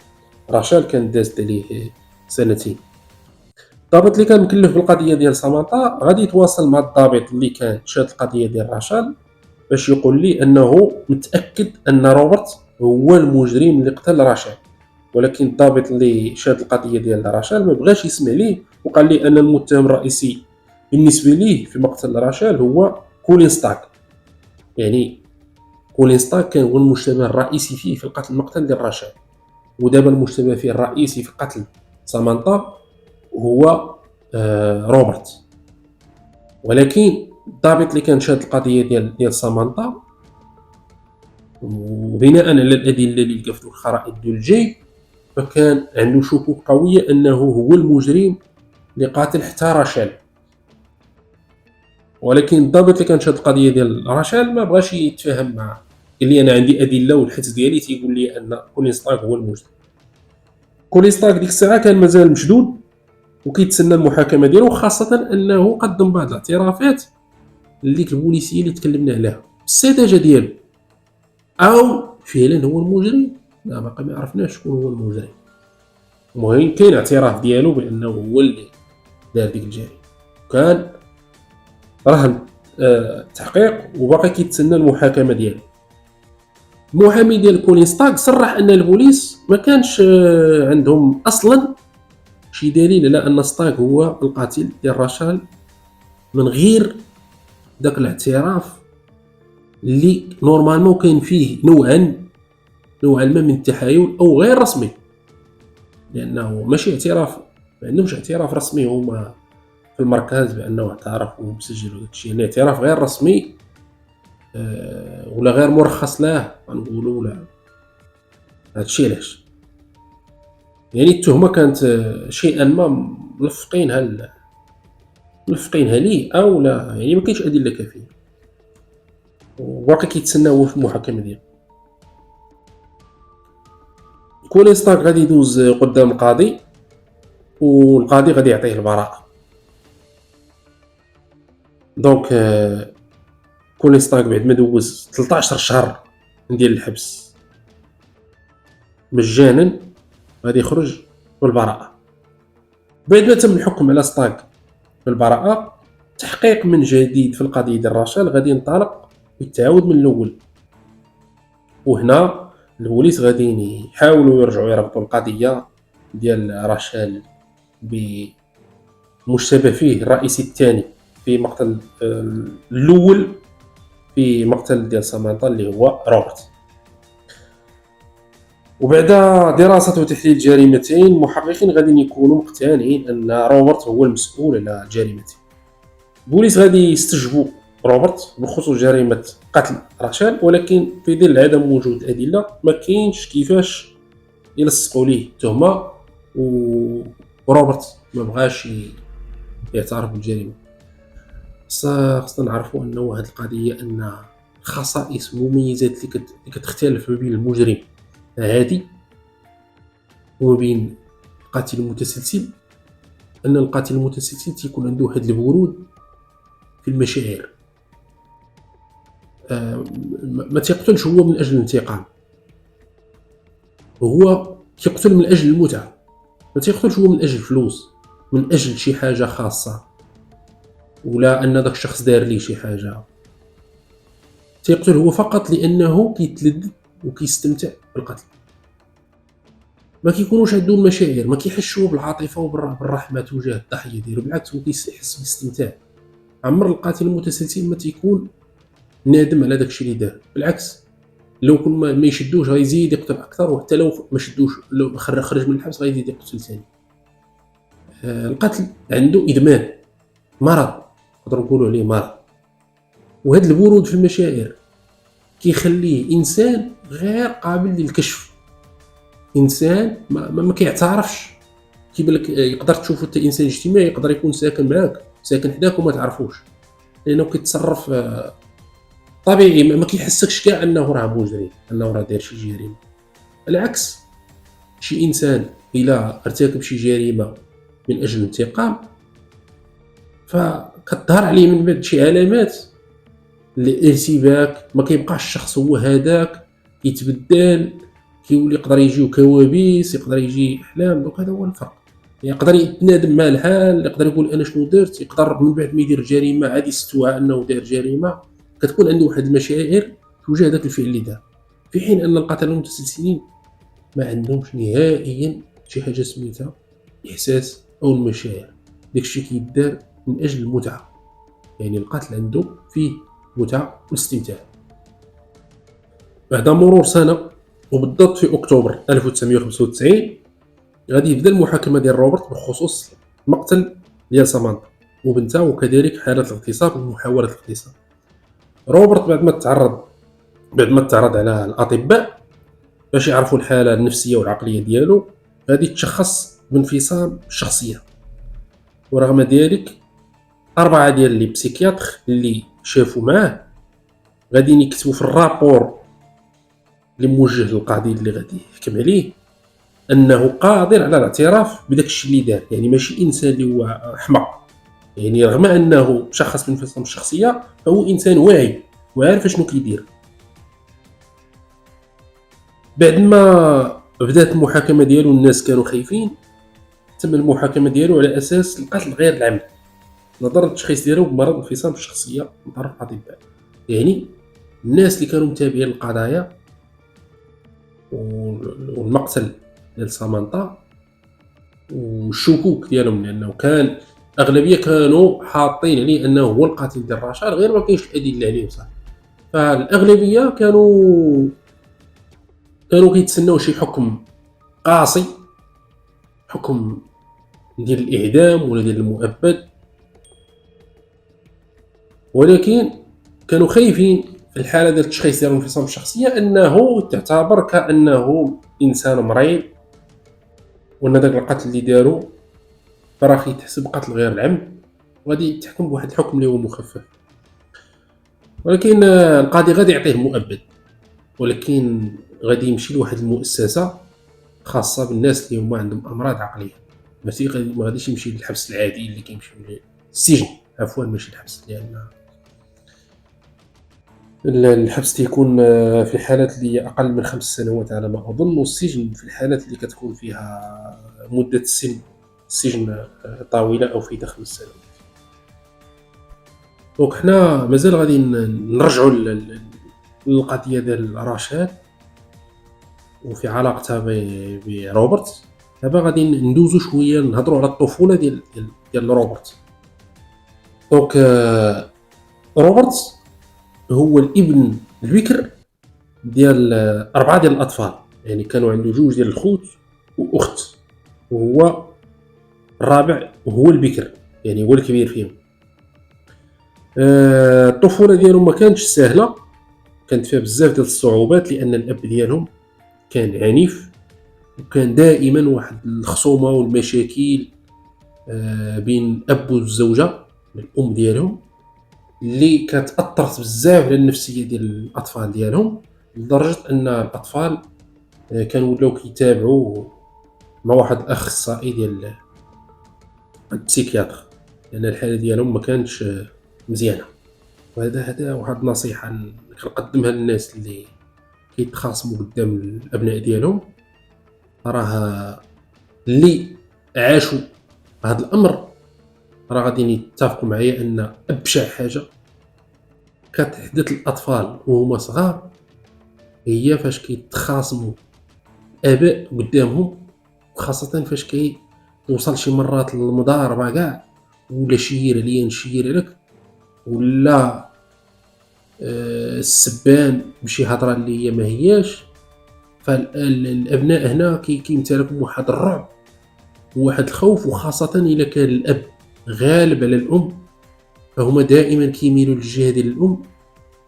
رشاد كان دازت عليه 2 سنين. الضابط اللي كان مكلف بالقضيه ديال سامانتا غادي يتواصل مع الضابط اللي كان شاد القضيه ديال رشاد باش يقول لي انه متاكد ان روبرت هو المجرم اللي قتل رشاد، ولكن الضابط اللي شاد القضيه ديال رشاد ما بغاش يسمع ليه، وقال لي ان المتهم الرئيسي بالنسبه ليه في مقتل رشاد هو كولين ستاك. يعني كولين ستاك كان هو المشتبه الرئيسي فيه في القتل المقتل ديال رشاد، ودابا المشتبه فيه الرئيسي في قتل سامانتا هو روبرت. ولكن الضابط اللي كان شاد القضيه ديال سامانتا وبناء على الادله اللي لقى في الخرائط ديال الجيب فكان عنده شكوك قويه انه هو المجرم اللي قاتل حتى راشال. ولكن الضابط اللي كانت هاد القضيه ديال راشال ما بغاش يتفاهم معاه، قال لي انا عندي ادله والحدس ديالي تيقول لي ان كولين ستارك هو المجرم. كولين ستارك ديك الساعه كان مازال مشدود وكيتسنى المحاكمه ديالو، وخاصه انه قدم بعض الاعترافات اللي البوليسيه اللي تكلمنا عليها السذاجه ديالو، او فعلا هو المجرم. لا باقي ما عرفناش شكون هو المجرم. المهم كاين اعتراف ديالو بانه هو اللي دار ديك الجريمه، كان رهن التحقيق وباقي كيتسنى المحاكمه ديالو. المحامي ديال كولين ستارك صرح ان البوليس ما كانش عندهم اصلا شي دليل على ان ستارك هو القاتل ديال راشال من غير داك الاعتراف اللي نورمالمون كاين فيه نوعا ما من التحايل او غير رسمي، لانه ماشي اعتراف، ما عندهمش اعتراف رسمي هما في المركز بانه اعترف ومسجل وداك الشيء، يعني اعتراف غير رسمي ولا غير مرخص له غنقولوا، ولا هادشي علاش يعني التهمه كانت شيئا ما ملفقينها ليه او لا، يعني ما كاينش ادله كافيه وباقي كيتسنى هو في المحاكمه ديالو. كولين ستارك غادي يدوز قدام القاضي والقاضي غادي يعطيه البراءه. دونك كولين ستارك بعد ما دوز 13 شهر ديال الحبس مجانا غادي يخرج بالبراءه. بعد ما تم الحكم على ستارك بالبراءه، تحقيق من جديد في القضيه ديال راشال غادي ينطلق ويتعاود من الاول، وهنا البوليس غادي يحاولوا يرجعوا يربطوا القضيه ديال راشال بمشتبه فيه الرئيسي الثاني في مقتل الاول في مقتل ديال سامانتا اللي هو روبرت. وبعد دراسة وتحليل الجريمتين، المحققين غادي يكونوا مقتنعين ان روبرت هو المسؤول على الجريمتين. البوليس غادي يستجوبوا روبرت بخصوص جريمة قتل راشال، ولكن في ظل عدم وجود الأدلة ما كاينش كيفاش يلصقوا ليه التهمة، وروبرت ما بغاش يعترف بالجريمة. خصنا نعرفوا انه هذه القضية ان خصائص مميزات اللي كتختلف ما بين المجرم عادي وما بين القاتل المتسلسل، ان القاتل المتسلسل تيكون عنده واحد البرود في المشاعر، ما تيقتلش هو من اجل الانتقام، هو تيقتل من اجل المتعه، ما تيقتلش هو من اجل الفلوس، من اجل شي حاجه خاصه ولا ان داك الشخص دار ليه شي حاجه. تيقتل هو فقط لانه كيتلذذ وكيستمتع بالقتل، ما كيكونوش عنده المشاعر، ما كيحسش هو بالعاطفه وبالرحمه تجاه الضحيه ديالو، بالعكس هو كيحس بالاستمتاع. عمر القاتل المتسلسل ما تيكون نادم على داكشي اللي دار، بالعكس لو كون ما يشدوش غيزيد يقتل اكثر، وحتى لو ما شدوش لو خرج من الحبس غيزيد يقتل ثاني. القتل عنده ادمان، مرض نقدروا نقولوا عليه مرض، وهذا البرود في المشاعر كيخليه انسان غير قابل للكشف، انسان ما كيعترفش. كيبان لك يقدر تشوفه حتى انسان اجتماعي يقدر يكون ساكن معاك ساكن حداك وما تعرفوش، لانه كيتصرف طبيعي، ما كيحسكش كاع انه راه مجرم، انه راه دار شي جريمه. بالعكس شي انسان الا ارتكب شي جريمه من اجل الانتقام فكتظهر عليه من بعد شي علامات الارتباك، ما كيبقاش الشخص هو هذاك، كيتبدل، كيولي يقدر يجيو كوابيس، يقدر يجي احلام. دونك هذا هو الفرق. يقدر يتنادم مع الحال، يقدر يقول انا شنو درت، يقدر من بعد ما يدير جريمه عادي يستوعب انه دار جريمه، كتكون عنده واحد المشاعر تجاه ذاك الفعل اللي دار، في حين ان القتله المتسلسلين ما عندهمش نهائيا شي حاجه سميتها احساس او المشاعر، داكشي كيدار من اجل المتعه، يعني القتل عنده فيه متعه واستمتاع. بعد مرور سنه وبالضبط في اكتوبر 1995 غادي يبدا المحاكمه ديال روبرت بخصوص مقتل ديال سامانتا وبنتها، وكذلك حاله الاغتصاب ومحاوله الاغتصاب. روبرت بعد ما تعرض على الاطباء باش يعرفوا الحاله النفسيه والعقليه ديالو، غادي تشخص بانفصام الشخصيه. ورغم ذلك 4 ديال لي بسيكياتر اللي شافوا معاه غاديين يكتبوا في الرابور اللي موجه للقاضي اللي غادي يحكم عليه انه قادر على الاعتراف بداك الشيء اللي دار. يعني ماشي انسان اللي هو حمق، يعني رغم انه مشخص بانفصام الشخصيه فهو انسان واعي وعارف شنو كيدير. بعد ما بدات المحاكمه ديالو الناس كانوا خايفين، تم المحاكمه ديالو على اساس القتل غير العمد نظرا للتشخيص ديالو بمرض انفصام الشخصيه من طرف الاطباء. يعني الناس اللي كانوا متابعين القضايا والمقتل ديال سامانتا والشكوك ديالهم، لانه كان اغلبيه كانوا حاطين عليه انه هو القاتل ديال رشال غير ما كاينش الادله عليه صح. فالاغلبيه كانوا كيتسناو شي حكم قاسي، حكم ديال الاعدام ولا ديال المؤبد، ولكن كانوا خايفين في الحاله ديال التشخيص ديال انفصام الشخصيه انه تعتبر كانه انسان مريض، وان داك القتل اللي دارو راه يتحسب قتل غير العمد وغادي يتحكم بواحد الحكم اللي هو مخفف. ولكن القاضي غادي يعطيه مؤبد، ولكن غادي يمشي لواحد المؤسسه خاصه بالناس اللي هما عندهم امراض عقليه، ماشي ما غاديش يمشي للحبس العادي اللي كيمشيو للسجن، عفوا ماشي الحبس، لان الحبس تيكون في الحالات اللي اقل من 5 سنوات على ما اظن، والسجن في الحالات اللي كتكون فيها مده السجن طويله او في داخل السنوات. دونك حنا مازال غادي نرجعوا للقضيه ديال رشاد وفي علاقتها بروبرت. دابا غادي ندوزو شويه نهضروا على الطفوله ديال روبرت. دونك روبرت هو الابن البكر ديال 4 ديال الاطفال، يعني كانوا عنده 2 ديال الخوت واخت، وهو الرابع وهو البكر، يعني هو الكبير فيهم. الطفوله ديالهم ما كانتش سهله، كانت فيها بزاف ديال الصعوبات، لان الاب ديالهم كان عنيف، وكان دائما واحد الخصومه والمشاكل بين الاب والزوجه الام ديالهم، اللي كانت اثرت بزاف على النفسيه ديال الاطفال ديالهم، لدرجه ان الاطفال كانوا ولاو كيتابعوا مع واحد الاخصائي ديال البسيكياتر، لان الحاله ديالهم ما كانتش مزيانه. وهذا واحد النصيحه كنقدمها للناس اللي كيتخاصموا قدام الابناء ديالهم، راه اللي عاشوا هذا الامر راه غادي يتفقوا معايا ان ابشع حاجه كتحدث للاطفال وهما صغار هي فاش كيتخاصموا اباء قدامهم، خاصه فاش توصل شي مرات للمضاربه كاع، ولا شير عليا نشير عليك، ولا السبان بشي هضره اللي هي ما هياش. فالابناء هنا كيمتلكوا واحد الرعب وواحد الخوف، وخاصه الا كان الاب غالب على الام فهما دائما كيميلوا للجهه ديال الام،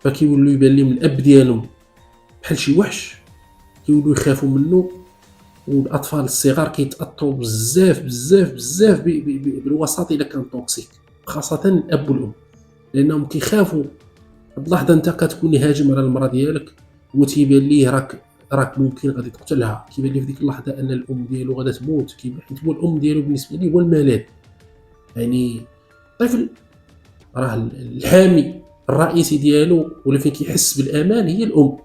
فكيولوا يبان لهم الاب ديالهم بحال شي وحش، كيولوا يخافوا منه. والاطفال الصغار كيتاثروا بزاف بزاف بزاف بالوسط الا كان توكسيك، خاصه الاب والام، لانهم كيخافوا. هاد اللحظه انت كتكون هاجم على المراه ديالك وتيبان ليه راك ممكن غادي تقتلها، كيبان ليه في ديك اللحظه ان الام ديالو غادا تموت، حيت هو الام ديالو بالنسبه ليه هو الملاذ. يعني الطفل راه الحامي الرئيسي ديالو ولا فين كيحس بالامان هي الام.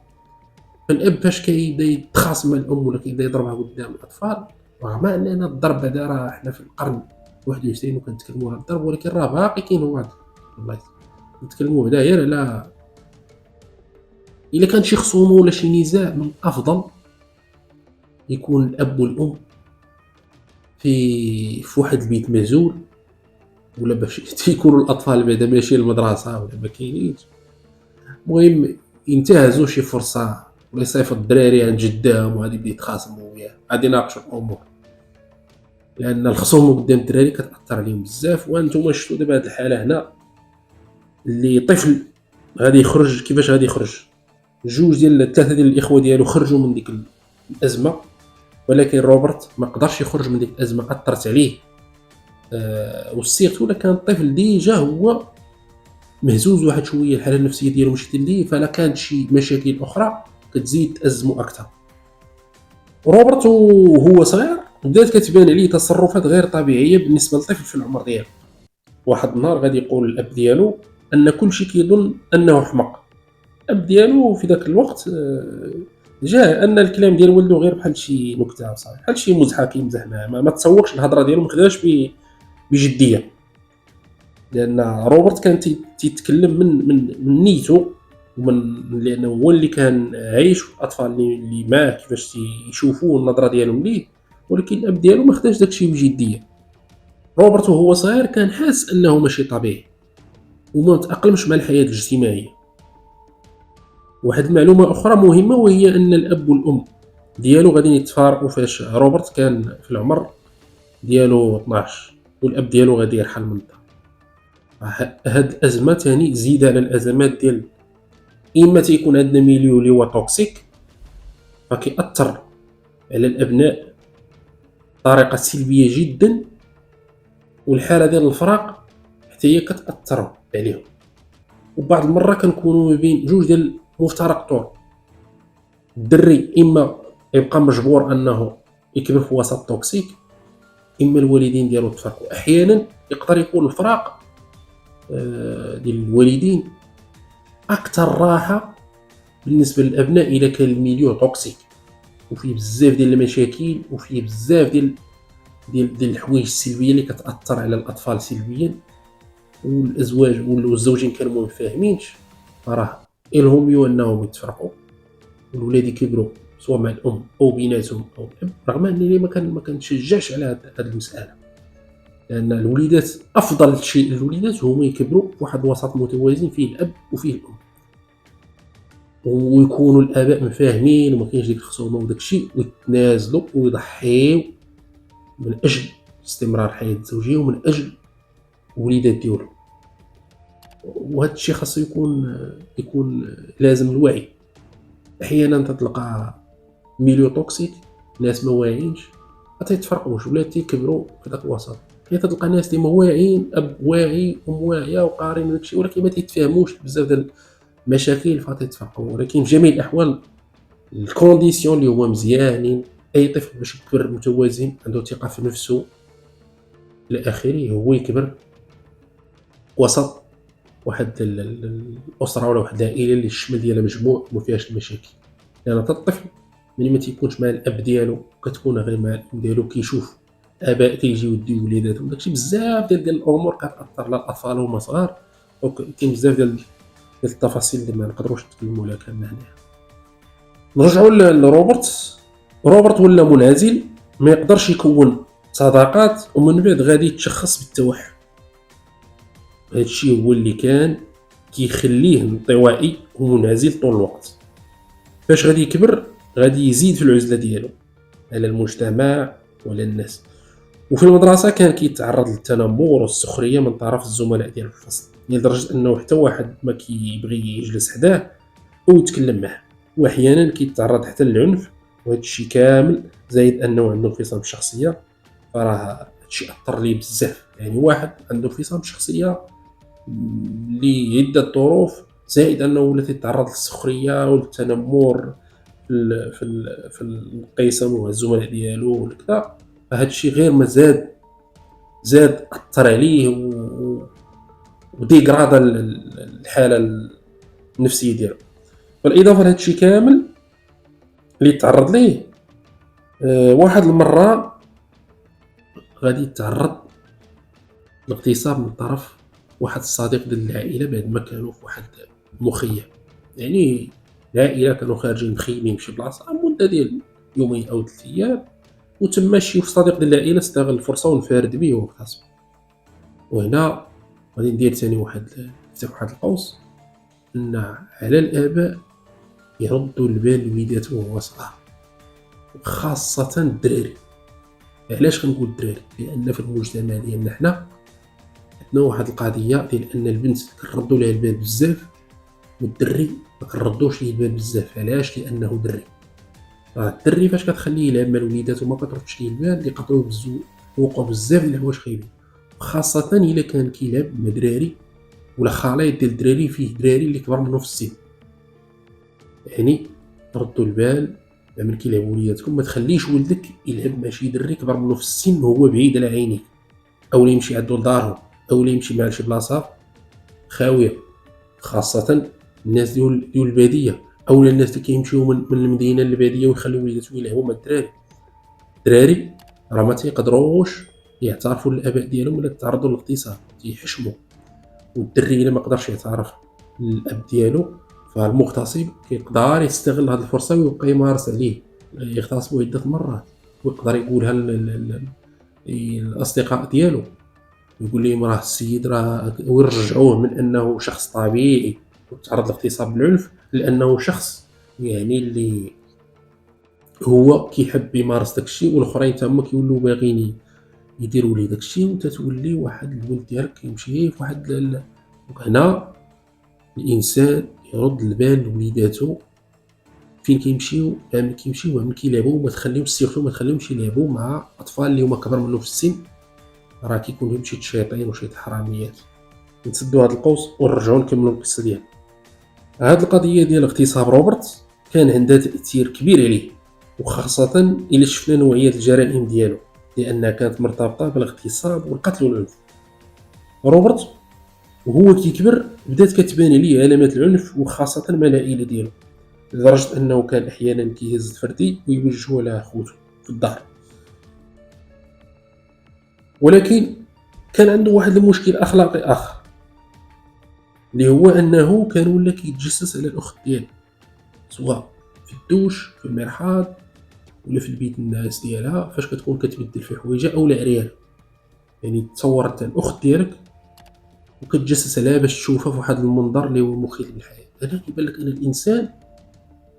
فالاب فاش كيبدا يتخاصم مع الام ولا كيبدا يضربها قدام الاطفال، رغم اننا الضرب بعدا راه حنا في القرن 21 وكنتكلموا على الضرب، ولكن راه باقي كاين هو والله نتكلموا بعدا غير على الا كان شي خصومه ولا شي نزاع. من الافضل يكون الاب والام في واحد البيت معزول، ولا باش تيكونوا الاطفال بعدا ماشي للمدرسه ولا ما كاينينش، المهم ينتهزوا شي فرصه ولا يصيفوا الدراري عند جداهم وغادي يبدا يتخاصموا وياه، غادي يناقشوا الامور، لان الخصومه قدام الدراري كتاثر عليهم بزاف. وانتم شفتوا دابا هذه الحاله هنا اللي طفل غادي يخرج، كيفاش غادي يخرج؟ 3 ديال الاخوه ديالو خرجوا من ديك الازمه، ولكن روبرت ما قدرش يخرج من ديك الازمه، اثرت عليه وسيرتو إلا كان الطفل ديجا هو مهزوز واحد شويه، الحاله النفسيه ديالو ماشي ليه، فلا كانت شي مشاكل اخرى كتزيد تأزمو اكثر. روبرت وهو صغير بدات كتبان عليه تصرفات غير طبيعيه بالنسبه للطفل في العمر ديالو. واحد النهار غادي يقول الاب ديالو ان كلشي كيظن انه حمق. الاب ديالو في ذاك الوقت جاه ان الكلام ديال ولده غير بحال شي نكته صافي، بحال شي مزحه كيمزح معاه، ما تصورش الهضره ديالو ما خداش بجديه، لان روبرت كان تيتكلم من نيته، ومن لانه هو اللي كان عايش، الاطفال اللي معاه كيفاش تيشوفوه النظره ديالهم ليه، ولكن الاب ديالو ما خداش داكشي بجديه. روبرت وهو صغير كان حاس انه ماشي طبيعي وما متاقلمش مع الحياه الاجتماعيه. واحد المعلومه اخرى مهمه وهي ان الاب والام ديالو غادي يتفارقوا فاش روبرت كان في العمر ديالو 12 والاب ديالو غادي يرحل من الدار. هاد الازمه ثاني زيد على الازمات ديال اما تيكون عندنا ميليو اللي هو توكسيك فكيأثر على الابناء بطريقه سلبيه جدا، والحاله ديال الفراق حتى هي كتأثر عليهم. وبعض المرة كنكونوا ما بين جوج ديال مفترق طرق، الدري اما يبقى مجبور انه يكبر في وسط توكسيك، اما الوالدين ديالو تفرقوا. احيانا يقدر يكون الفراق ديال الوالدين اكثر راحه بالنسبه للابناء اذا كان الميليو توكسيك وفيه بزاف ديال المشاكل وفيه بزاف ديال الحوايج السلبيه اللي كتاثر على الاطفال سلبيا، والازواج والزوجين كانوا متفاهمينش، راه الهم انهم يتفرقوا والولاد يكبروا سواء مع الام او بيناتهم او الاب. رغم انني ما كنشجعش على هذه المساله، لان الوليدات افضل شيء للوليدات هما يكبروا في واحد الوسط متوازن فيه الاب وفيه الام، ويكونوا الاباء مفاهمين وما كاينش ديك الخصومه وداك الشيء، ويتنازلوا ويضحيو من اجل استمرار الحياه الزوجيه ومن اجل الوليدات ديالهم. وهذا الشيء خاصو يكون لازم الوعي. احيانا تتلقى ميليو توكسيك، ناس ما واعيينش ما تيتفرقوش ولا تيكبروا في ذاك الوسط. كاين تلقى ناس اللي ما واعيين، اب واعي ام واعيه وقارين داك الشيء، ولكن ما تيتفاهموش بزاف ديال المشاكل فتيتفرقوا. ولكن في جميع الاحوال الكونديسيون اللي هما مزيانين، اي طفل باش يكبر متوازن عنده ثقه في نفسه الى اخره، هو يكبر وسط واحد الاسره ولا واحد العائله اللي الشمل ديالها مجموع وما فيهاش المشاكل. لان حتى الطفل ملي ما تيكونش مع الاب ديالو كتكون غير مع الام ديالو، كيشوف اباء كيجيو يديو وليداتهم، داكشي بزاف ديال الامور كتاثر على الاطفال وهما صغار. وكاين بزاف ديال التفاصيل اللي ما نقدروش نتكلموا عليها كامله هنا. نرجعوا لروبرت. روبرت ولا منعزل، ما يقدرش يكون صداقات، ومن بعد غادي يتشخص بالتوحد. هادشي هو اللي كان كيخليه انطوائي ومنعزل طول الوقت. فاش غادي يكبر غادي يزيد في العزله ديالو على المجتمع وعلى الناس، وفي المدرسه كان كيتعرض للتنمر والسخريه من طرف الزملاء ديالو في الفصل، لدرجه انه حتى واحد ما كيبغي يجلس حداه او يتكلم معه، واحيانا كيتعرض حتى للعنف. وهذا الشيء كامل زايد انه عنده انفصام بالشخصيه، فراه هادشي اثر ليه بزاف. يعني واحد عنده انفصام بالشخصيه لعده ظروف، زائد انه ولا تيتعرض للسخريه والتنمر في القسم والزملاء ديالو وكذا، فهاد الشيء غير ما زاد اثر عليه وديغرادا الحاله النفسيه ديالو. بالاضافه لهاد الشيء كامل اللي تعرض ليه، واحد المره غادي يتعرض لاغتصاب من طرف واحد الصديق ديال العائله بعد ما كانوا في واحد المخيم. يعني العائله كانوا خارجين مخيمين في شي بلاصه مده ديال يومين او 3 ايام، وتما شي صديق ديال العائله استغل الفرصه وانفرد به واغتصب. وهنا غادي ندير ثاني نفتح واحد القوس، ان على الاباء يردوا البال لوليداتهم وهو صغار، خاصه الدراري. علاش كنقول الدراري؟ لان في المجتمع ديالنا حنا عندنا واحد القضيه ديال ان البنت كنردوا لها البال بزاف والدري ما كنردوش ليه البال بزاف. علاش؟ لانه دري. الدري فاش كتخليه يلعب مع الوليدات وما كتردش ليه البال يقدروا يوقعوا بزاف ديال الحوايج خايبين. خاصة إلا كان كيلعب مع دراري ولا خليط ديال الدراري فيه دراري اللي كبر منه في السن. يعني ردوا البال ملي كيلعبوا وليداتكم، ما تخليش ولدك يلعب مع شي دري كبر منه في السن وهو بعيد على عينيك، اولا يمشي عندو لدارهم، اولا يمشي مع شي بلاصه خاويه، خاصه الناس ديال الباديه، اولا الناس اللي كيمشيو من المدينه للباديه ويخليو وليداتهم يلعبوا مع الدراري راه ما تيقدروش يعترفوا للاباء ديالهم ولا تعرضوا للاغتصاب، تيحشموا. والدري الا ما قدرش يعترف للاب ديالو، فالمغتصب كيقدر يستغل هذه الفرصه ويبقى يمارس عليه، يغتصبوا عده مرات، ويقدر يقولها للاصدقاء ديالو، يقول لهم راه السيد راه، ويرجعوه من انه شخص طبيعي وتعرض لاغتصاب بالعنف لانه شخص يعني اللي هو كيحب يمارس داكشي، والاخرين تما كيولوا باغيين يديروا ليه داكشي، وانت تولي واحد الولد ديالك كيمشي في واحد هنا الانسان يرد البال لوليداتو فين كيمشيو، ملي كيمشيو وملي كيلعبوا، ما تخليهمش سيرتو ما تخليهمش يلعبوا مع اطفال اللي هما كبر منه في السن، راه كيكون فيهم شي شياطين وشي حراميات. نسدوا هذا القوس ونرجعوا نكملوا القصه ديالنا. هذه القضيه ديال اغتصاب روبرت كان عندها تاثير كبير عليه، وخاصه الا شفنا نوعيه الجرائم ديالو، لانها كانت مرتبطه بالاغتصاب والقتل والعنف. روبرت وهو كيكبر بدات كتبان عليه علامات العنف، وخاصه مع العائله ديالو، لدرجه انه كان احيانا كيهز الفردي ويوجهه على خوته في الدار. ولكن كان عنده واحد المشكل اخلاقي اخر، اللي هو انه كان ولا كيتجسس على الاخت ديالو، سواء في الدوش في المرحاض ولا في البيت الناس ديالها فاش كتكون كتبدل في حوايجها او عريانه. يعني تصور انت الاخت ديالك وكتجسس عليها باش تشوفها في واحد المنظر اللي هو مخيف للحياه. هذا كيبان لك ان الانسان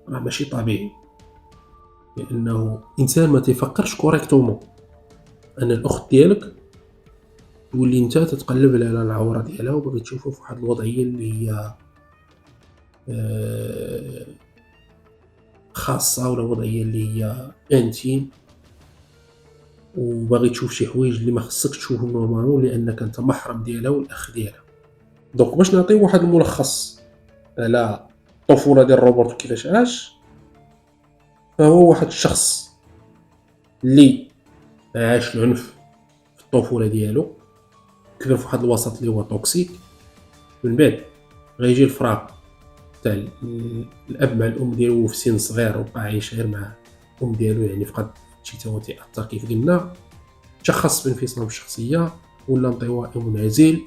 راه ماشي طبيعي، لانه انسان ما تيفكرش كوريكتومون ان الاخت ديالك تولي انت تتقلب على العوره ديالها وبغيت تشوفها في واحد الوضعيه اللي هي خاصه، ولا وضعيه اللي هي انتيم، وباغي تشوف شي حوايج اللي ما خصكش تشوفهم نورمالمون لانك انت محرم ديالها والاخ ديالها. دونك باش نعطيو واحد الملخص على الطفوله ديال روبرت وكيفاش عاش، فهو واحد الشخص اللي عاش العنف في الطفوله ديالو، كبر في واحد الوسط اللي هو توكسيك، من بعد غيجي الفراق تاع الاب مع الام ديالو في سن صغير وبقى عايش غير مع الام ديالو، يعني فقد شي تا هو تاثر كيف قلنا، تشخص بانفصام الشخصيه، ولا انطوائي منعزل،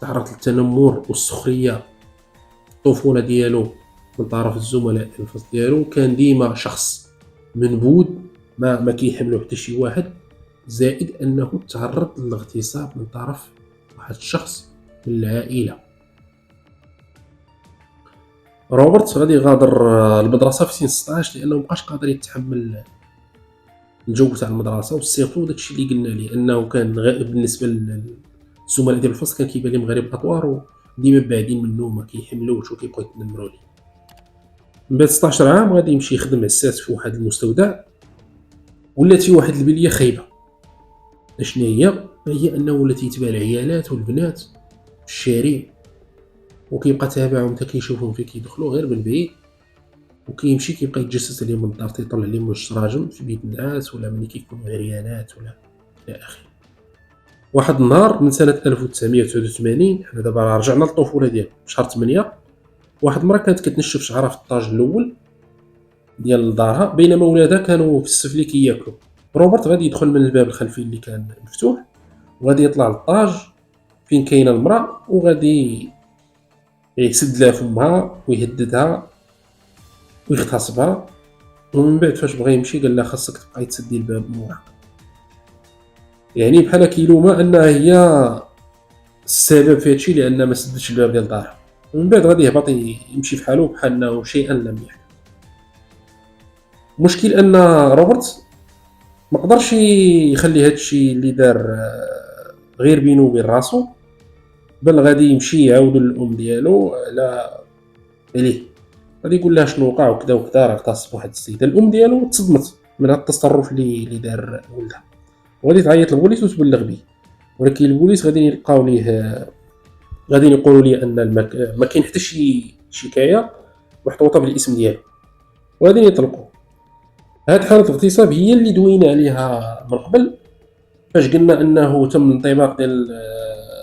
تعرض للتنمر والسخريه في الطفوله ديالو من طرف الزملاء في الفصل ديالو، كان ديما شخص منبوذ ما كيحملو حتى شي واحد، زائد انه تعرض للاغتصاب من طرف واحد الشخص من العائله. روبرت غادي يغادر المدرسه في سن 16 لانه مابقاش قادر يتحمل الجو تاع المدرسه، وسيرتو داكشي اللي قلنا ليه انه كان بالنسبه للزملاء ديال الفصل كان كيبان لهم غريب الاطوار وديما بعيدين منه، ما كيحملوش وكيبقاو يتنمروا عليه. من بعد 16 عام غادي يمشي يخدم عساس في واحد المستودع، ولات واحد البليه خايبه. اشنا هي انه ولا تيتبع العيالات والبنات في الشارع، وكيبقى تابعهم حتى كيشوفهم فين كيدخلوا غير من بعيد، وكيمشي كيبقى يتجسس عليهم من الدار، تيطلع عليهم من الشراجم في بيت الناس ولا ملي كيكونوا عريانات ولا الى اخره. واحد النهار من سنه 1989، حنا دابا رجعنا للطفوله ديالو، شهر 8، واحد المراه كانت كتنشف شعرها في الطاج الاول ديال دارها، بينما ولادها كانوا في السفلي كياكلوا. روبرت غادي يدخل من الباب الخلفي اللي كان مفتوح، وغادي يطلع للطاج فين كاينه المراه، وغادي يسد لها فمها ويهددها ويغتصبها. ومن بعد فاش بغى يمشي قال لها خاصك تبقاي تسدي الباب موراك، يعني بحال كيلومها انها هي السبب في هادشي لان ما سدتش الباب ديال دارها. ومن بعد غادي يهبط يمشي في حاله بحال انه شيئا لم يحدث. المشكل ان روبرت ما قدرش يخلي هادشي اللي دار غير بينه وبين راسو، بل غادي يمشي يعاود للام ديالو عليه، غادي يقول لها شنو وقع وكذا وكذا، راه اغتصب واحد السيده. الام ديالو تصدمت من هذا التصرف اللي دار ولدها، وغادي تعيط للبوليس وتبلغ به. ولكن البوليس غادي يلقاو ليه، غادي يقولوا لي ان ما كاين حتى شي شكايه محطوطه بالاسم ديالو، وغادي يطلقوه. هاد حاله الاغتصاب هي اللي دوينا عليها من قبل، فاش قلنا انه تم الانطباق ديال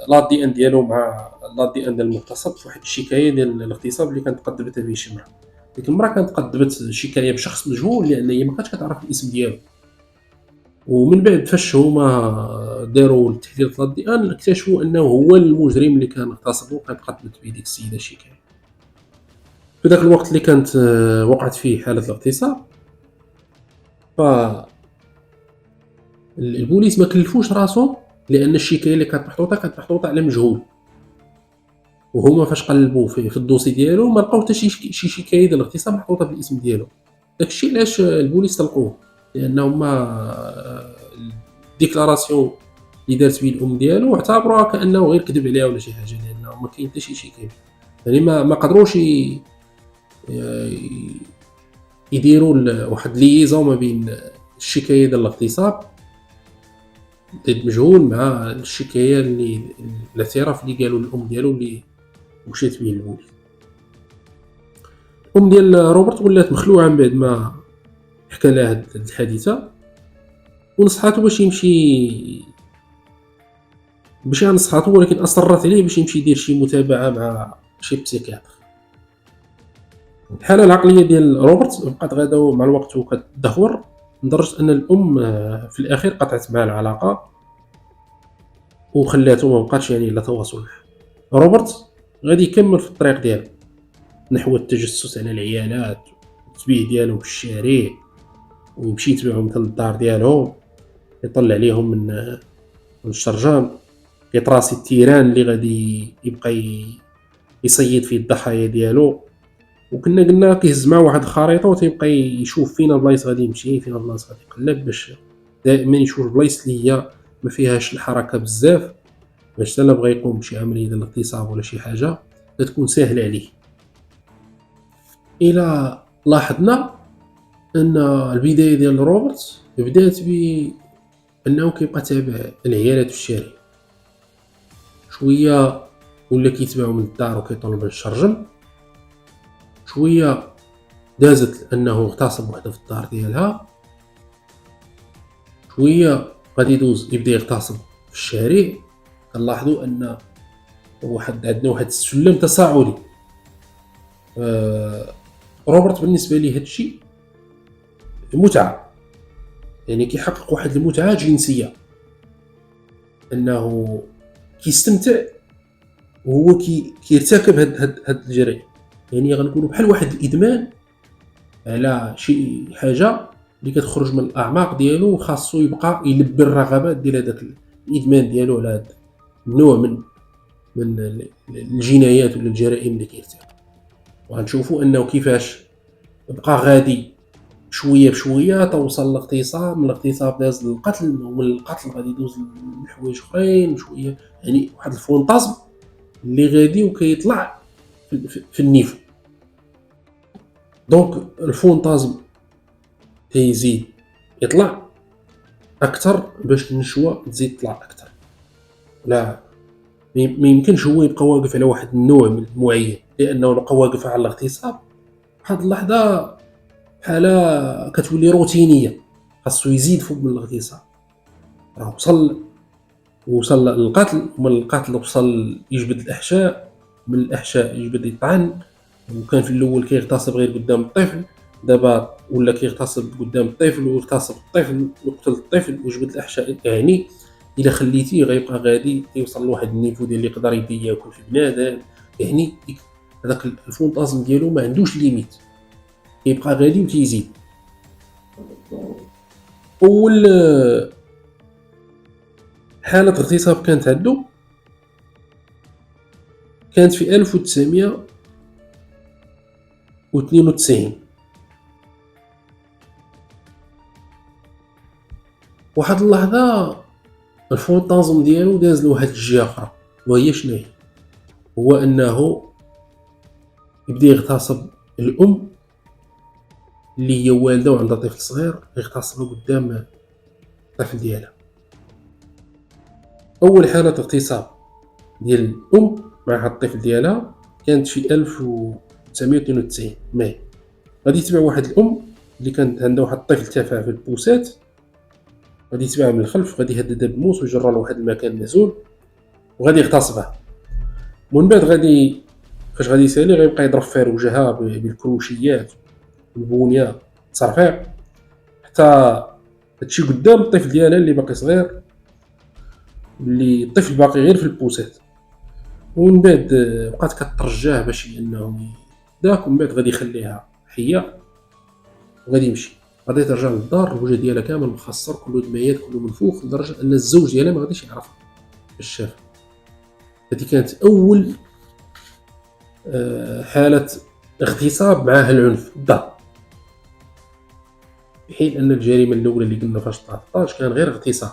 لا دي ان ديالو مع لا دي ان ديال المغتصب في واحد الشكايه ديال الاغتصاب اللي كانت قدمتها به شي مرا. ديك المرا كانت قدمت شكايه بشخص مجهول لان هي ما كانتش كتعرف الاسم ديالو، ومن بعد فاش هما داروا التحليل في لا دي ان اكتشفوا انه هو المجرم اللي كان اغتصبه وكانت قدمت به ديك السيده الشكايه. في ذاك الوقت اللي كانت وقعت فيه حاله الاغتصاب، ف البوليس ما كلفوش راسو لان الشكايه اللي كانت محطوطه على مجهول، وهما فاش قلبوا في الدوسي ديالو ما لقاو حتى شي شكايه ديال الاغتصاب محطوطه بالاسم ديالو. داكشي علاش البوليس طلقوه، لان هما الديكلاراسيون اللي دارت به الام ديالو اعتبروها كانه غير كذب عليها ولا شي حاجه، لانه ما كاين حتى شي شكايه. يعني ما قدروش يديروا واحد ليزون ما بين الشكايه ديال الاغتصاب ضد مجهول مع الشكايه اللي الاعتراف اللي قالوا الام ديالو اللي مشات به البوليس. الام ديال روبرت ولات مخلوعه من بعد ما حكى لها هاد الحادثه، ونصحاتو باش نصحاتو، ولكن اصرت عليه باش يمشي يدير شي متابعه مع شي بسيكياتر. الحاله العقليه ديال روبرت بقات غادا مع الوقت وكتدهور، لدرجه ان الام في الاخير قطعت معاه العلاقه وخلاتو ما بقاتش يعني لا تواصل معاه. روبرت غادي يكمل في الطريق ديالو نحو التجسس على العيالات والتبيه ديالهم في الشارع، ويمشي يتبعهم حتى للدار ديالهم، يطلع عليهم من الشرجام، يطراسي التيران اللي غادي يبقى يصيد فيه الضحايا ديالو. وكنا قلنا كيهز معاه واحد الخريطه وتيبقى يشوف فين البلايص غادي يمشي، فين البلايص غادي يقلب، باش دائما يشوف البلايص اللي هي ما فيهاش الحركه بزاف، باش حتى بغى يقوم بشي عمليه ديال الاغتصاب ولا شي حاجه تكون سهله عليه. الى لاحظنا ان البدايه ديال روبرت بدات بانه كيبقى تابع العيالات في الشارع، شويه ولا كيتبعو من الدار وكيطلب الشرجم، شويه دازت انه اغتصب وحده في الدار ديالها، شويه غادي يدوز يبدا يغتصب في الشارع. كنلاحظوا ان عندنا واحد السلم تصاعدي. روبرت بالنسبه ليه هادشي متعه، يعني كيحقق واحد المتعه جنسيه، انه كيستمتع وهو كيرتكب هاد الجرائم. يعني غنقولوا بحال واحد الادمان على شي حاجه اللي كتخرج من الاعماق ديالو، وخاصو يبقى يلبي الرغبات ديال هذاك الادمان ديالو على هذا النوع من الجنايات ولا الجرائم اللي كيرتكب. وغنشوفوا انه كيفاش بقى غادي شويه بشويه توصل للاغتصاب، من الاغتصاب داز للقتل، ومن القتل غادي يدوز لحوايج اخرين شويه، يعني واحد الفونتازم اللي غادي وكيطلع في النيفو. دونك الفونتازم تيزيد يطلع اكثر باش النشوه تزيد تطلع اكثر. لا، ما يمكنش هو يبقى واقف على واحد النوع من معين، لانه بقى واقف على الاغتصاب واحد اللحظه حاله كتولي روتينيه، خاصو يزيد فوق من الاغتصاب. راه وصل للقتل، ومن القتل وصل يجبد الاحشاء، من الاحشاء يجبد يطعن، وكان في الاول كيغتصب غير قدام الطفل، دابا ولا كيغتصب قدام الطفل ويغتصب الطفل ويقتل الطفل ويجبد الاحشاء. يعني الا خليتيه غيبقى غادي يوصل لواحد النيفو ديال اللي يقدر يبدا ياكل في بنادم. يعني هذاك الفونتازم ديالو ما عندوش ليميت، كيبقى غادي وتيزيد. اول حاله اغتصاب كانت عنده كانت في 1992. واحد اللحظه الفونتازم ديالو داز لواحد الجهه اخرى، وهي شنو هي؟ هو انه يبدا يغتصب الام اللي هي والده وعندها طفل صغير، يغتصبها قدام الطفل ديالها. اول حاله اغتصاب ديال الام مع هاد الطفل ديالها كانت في 1992 ماي. غادي يتبع واحد الام اللي كانت عندها واحد الطفل تافه في البوسات، غادي يتبعها من الخلف، غادي يهددها بالموس ويجرها لواحد المكان معزول وغادي يغتصبها. ومن بعد فاش غادي يسالي غيبقى يضرب فيها وجهها بالكروشيات والبونيه التصرفيق، حتى هادشي قدام الطفل ديالها اللي باقي صغير، اللي الطفل باقي غير في البوسات. ومن بعد بقات كترجاه باش انه داك، ومن بعد غادي يخليها حيه وغادي يمشي. غادي ترجع للدار، الوجه ديالها كامل مخصر، كله دميات، كله منفوخ، لدرجه ان الزوج ديالها ما غاديش يعرفها باش شافها. هذه كانت اول حاله اغتصاب معاه العنف في الدار، في حين ان الجريمه الاولى اللي قلنا فاش 13 كان غير اغتصاب.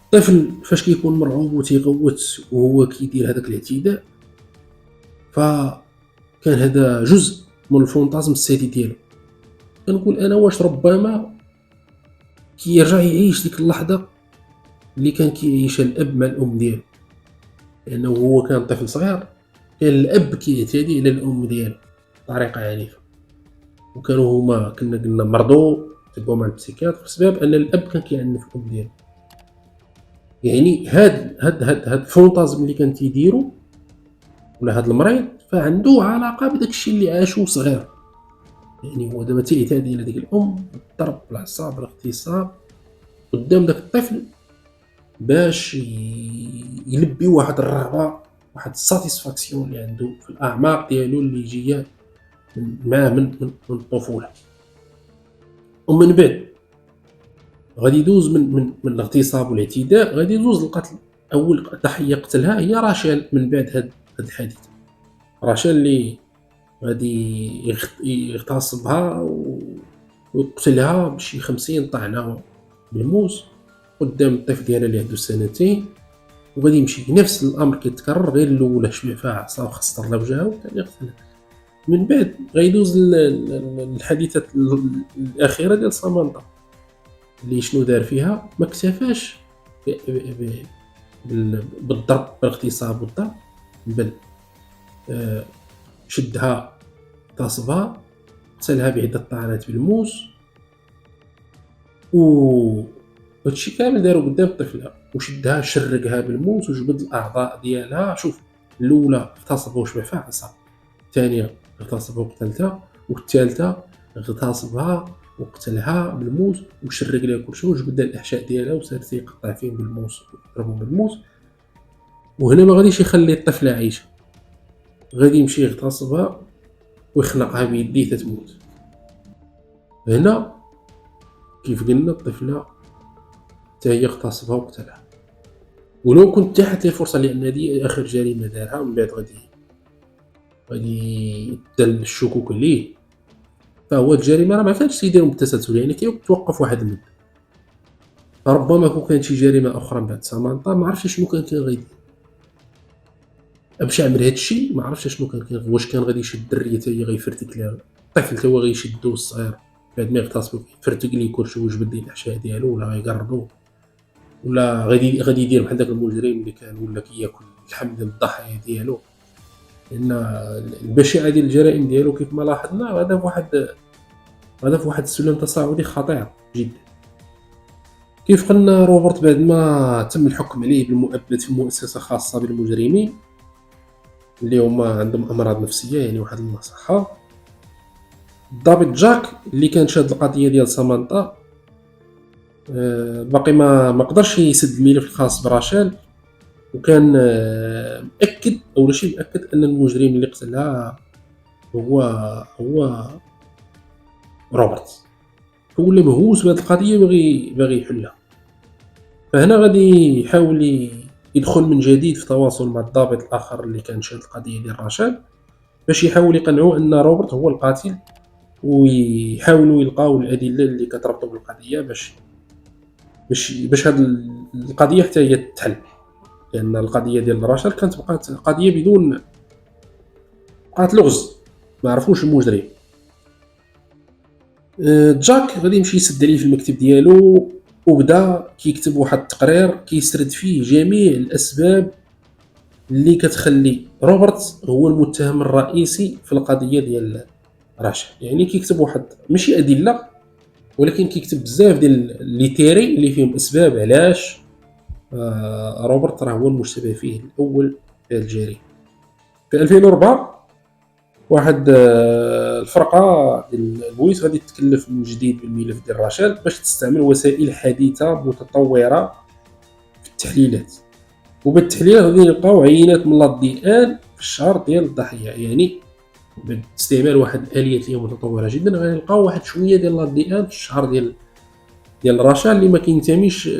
الطفل فاش كيكون مرعوب وتيغوت وهو كيدير هذاك الاعتداء، فكان هذا جزء من الفونتازم السادي ديالو. كنقول انا واش ربما كيرجع يعيش ديك اللحظه اللي كان كيعيشها الاب مع الام ديالو، لانه هو كان طفل صغير، كان الاب كيعتدي على الام ديالو بطريقه عنيفه، وكانوا هما كنا قلنا مرضوا تبعوا مع البسيكياتر بسبب ان الاب كان كيعنف الام ديالو. يعني هاد الفونتازم اللي كان تيديرو ولا هاد المريض فعنده علاقه بداك الشيء اللي عاشو صغير. يعني هو دابا تيعتدي على ديك الام بالضرب بالعصا بالاغتصاب قدام داك الطفل باش يلبي واحد الرغبه، واحد الساتيسفاكسيون اللي عنده في الاعماق ديالو اللي جايه معاه من الطفوله. ومن بعد غادي يدوز من الاغتصاب والاعتداء، غادي يدوز للقتل. اول ضحيه قتلها هي راشيل من بعد هاد الحادث. راشيل اللي غادي يغتصبها ويقتلها بشي 50 طعنه بالموس قدام الطفل ديالها اللي عنده سنتين، وغادي يمشي. نفس الامر كيتكرر، غير الاولى شويه فيها عصا وخسر لها وجهها والثانيه قتلها. من بعد غيدوز الحادثه الاخيره ديال سامانتا، اللي شنو دار فيها ما اكتفاش بالضرب بالاغتصاب والضرب، بل شدها اغتصبها قتلها بعده طعنات بالموس. و هادشي كامل دارو قدام الطفله، وشدها شرقها بالموس وجبد الاعضاء ديالها. شوف، الاولى اغتصبها وشبع فيها عصا، الثانيه اغتصبها وقتلتها، والثالثه اغتصبها وقتلها بالموس وشرق لها كلشي وجبد الاحشاء ديالها وسار تيقطع فيهم بالموس ويضربهم بالموس. وهنا ما غاديش يخلي الطفله عايشه، غادي يمشي يغتصبها ويخنقها بيديه تتموت. هنا كيف قلنا الطفله حتى هي اغتصبها وقتلها. ولو كنت تاحت لي فرصه، لان هذه اخر جريمه دارها، ومن بعد غادي يدل الشكوك عليه، فهو الجريمه راه ما فاتش يديرهم بالتسلسل، يعني كيتوقف واحد المده. فربما كون كانت شي جريمه اخرى من بعد سامانتا ما عرفتش شنو كان غيدير. باش يعمل هذا الشيء ما عرفتش شنو كان واش كان غادي يشد الدريه حتى هي غيفرتك لها الطفل، حتى هو غيشدو الصغير بعد ما يغتصبو يفرتك ليه كلشي ويجبد ليه الاحشاء ديالو، ولا غيقرضو، ولا غادي يدير بحال داك المجرم اللي كان ولا كياكل اللحم ديال الضحايا ديالو. لان البشاعه ديال الجرائم ديالو كيف ما لاحظنا هذا في واحد السلم تصاعدي خطير جدا. كيف قلنا روبرت بعد ما تم الحكم عليه بالمؤبد في مؤسسه خاصه بالمجرمين اللي هما عندهم امراض نفسيه، يعني واحد المصحه. الضابط جاك اللي كان شاد القضيه ديال سامانتا باقي ما قدرش يسد الملف الخاص براشيل، وكان مأكد أول شيء مأكد أن المجرم اللي قتلها هو روبرت. هو اللي مهووس بهذه القضية باغي يحلها. فهنا غادي يحاول يدخل من جديد في تواصل مع الضابط الآخر اللي كان شاد القضية ديال راشيل باش يحاول يقنعوه أن روبرت هو القاتل، ويحاولوا يلقاو الأدلة اللي كتربطو بالقضية باش هاد القضية حتى هي تتحل. لأن القضية ديال راشيل كانت بقات قضية بدون بقات لغز، ما عرفوش المجرم. جاك غادي يمشي يسد عليه في المكتب ديالو وبدا كيكتب واحد التقرير كيسرد فيه جميع الأسباب اللي كتخلي روبرت هو المتهم الرئيسي في القضية ديال راشل. يعني كيكتب واحد ماشي أدلة، ولكن كيكتب بزاف ديال لي تيري اللي فيهم أسباب علاش روبرت راه هو المشتبه فيه الأول في هاد الجريمة. في 2004 واحد الفرقة ديال البوليس غادي تكلف من جديد بالملف ديال راشل باش تستعمل وسائل حديثة متطورة في التحليلات، وبالتحليل غادي يلقاو عينات من لا دي ان في الشعر ديال الضحية. يعني باستعمال واحد الآليات اللي هي متطورة جدا غادي نلقاو واحد شوية ديال لا دي ان في الشعر ديال راشل اللي ما كينتميش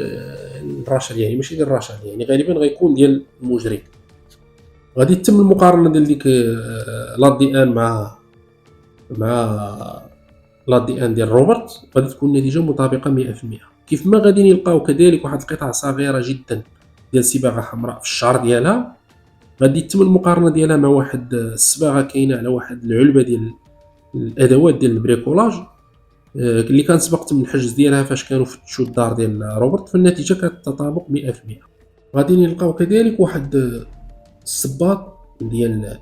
لراشل، يعني ماشي ديال راشل، يعني غالبا غيكون ديال المجرم. غادي تتم المقارنة ديال ديك لا دي ان مع لا دي ان ديال روبرت، غادي تكون النتيجة مطابقة 100%. كيف ما غادي نلقاو كذلك واحد القطعة صغيرة جدا ديال صباغة حمراء في الشعر ديالها، غادي تتم المقارنة ديالها مع واحد الصباغة كاينة على واحد العلبة ديال الأدوات ديال البريكولاج اللي كان سبق تم الحجز ديالها فاش كانوا فتشوا الدار ديال روبرت، فالنتيجة كتتطابق 100%. غادي نلقاو كذلك واحد الصباط ديال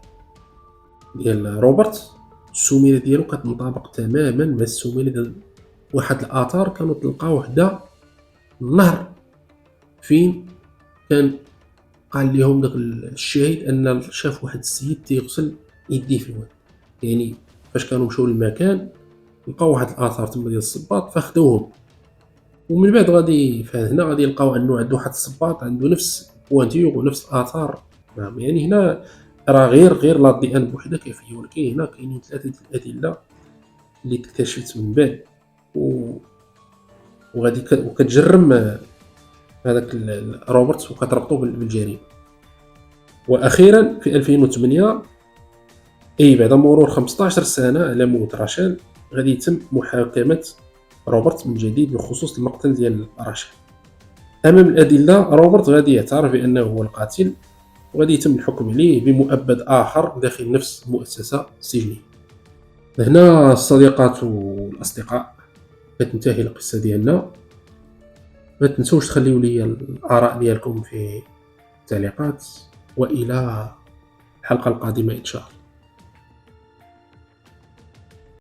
روبرت، السميله ديالو كتنطابق تماما مع السميله ديال واحد الاثار كانوا تلقاو حدا النهر فين كان قال لهم داك الشاهد ان شاف واحد السيد تيغسل يديه في الواد. يعني فاش كانوا مشاو للمكان لقاو واحد الاثار تما ديال الصباط فاخدوهم، ومن بعد غادي فهنا غادي يلقاو انه عنده واحد الصباط عنده نفس بوانتيغ ونفس الاثار. نعم، يعني هنا راه غير لا دي ان بوحدها كافيه، ولكن هنا كاينين 3 الادله اللي اكتشفت من بعد وغادي وكتجرم هذاك روبرت وكتربطو بالجريمه. واخيرا في 2008 اي بعد مرور 15 سنه على موت راشل غادي يتم محاكمه روبرت من جديد بخصوص المقتل ديال راشل. امام الادله روبرت غادي يعترف بانه هو القاتل، وغادي يتم الحكم عليه بمؤبد اخر داخل نفس المؤسسه السجنيه. هنا الصديقات والاصدقاء كتنتهي القصه ديالنا. ما تنسوش تخليو لي الاراء ديالكم في التعليقات، والى الحلقه القادمه ان شاء الله.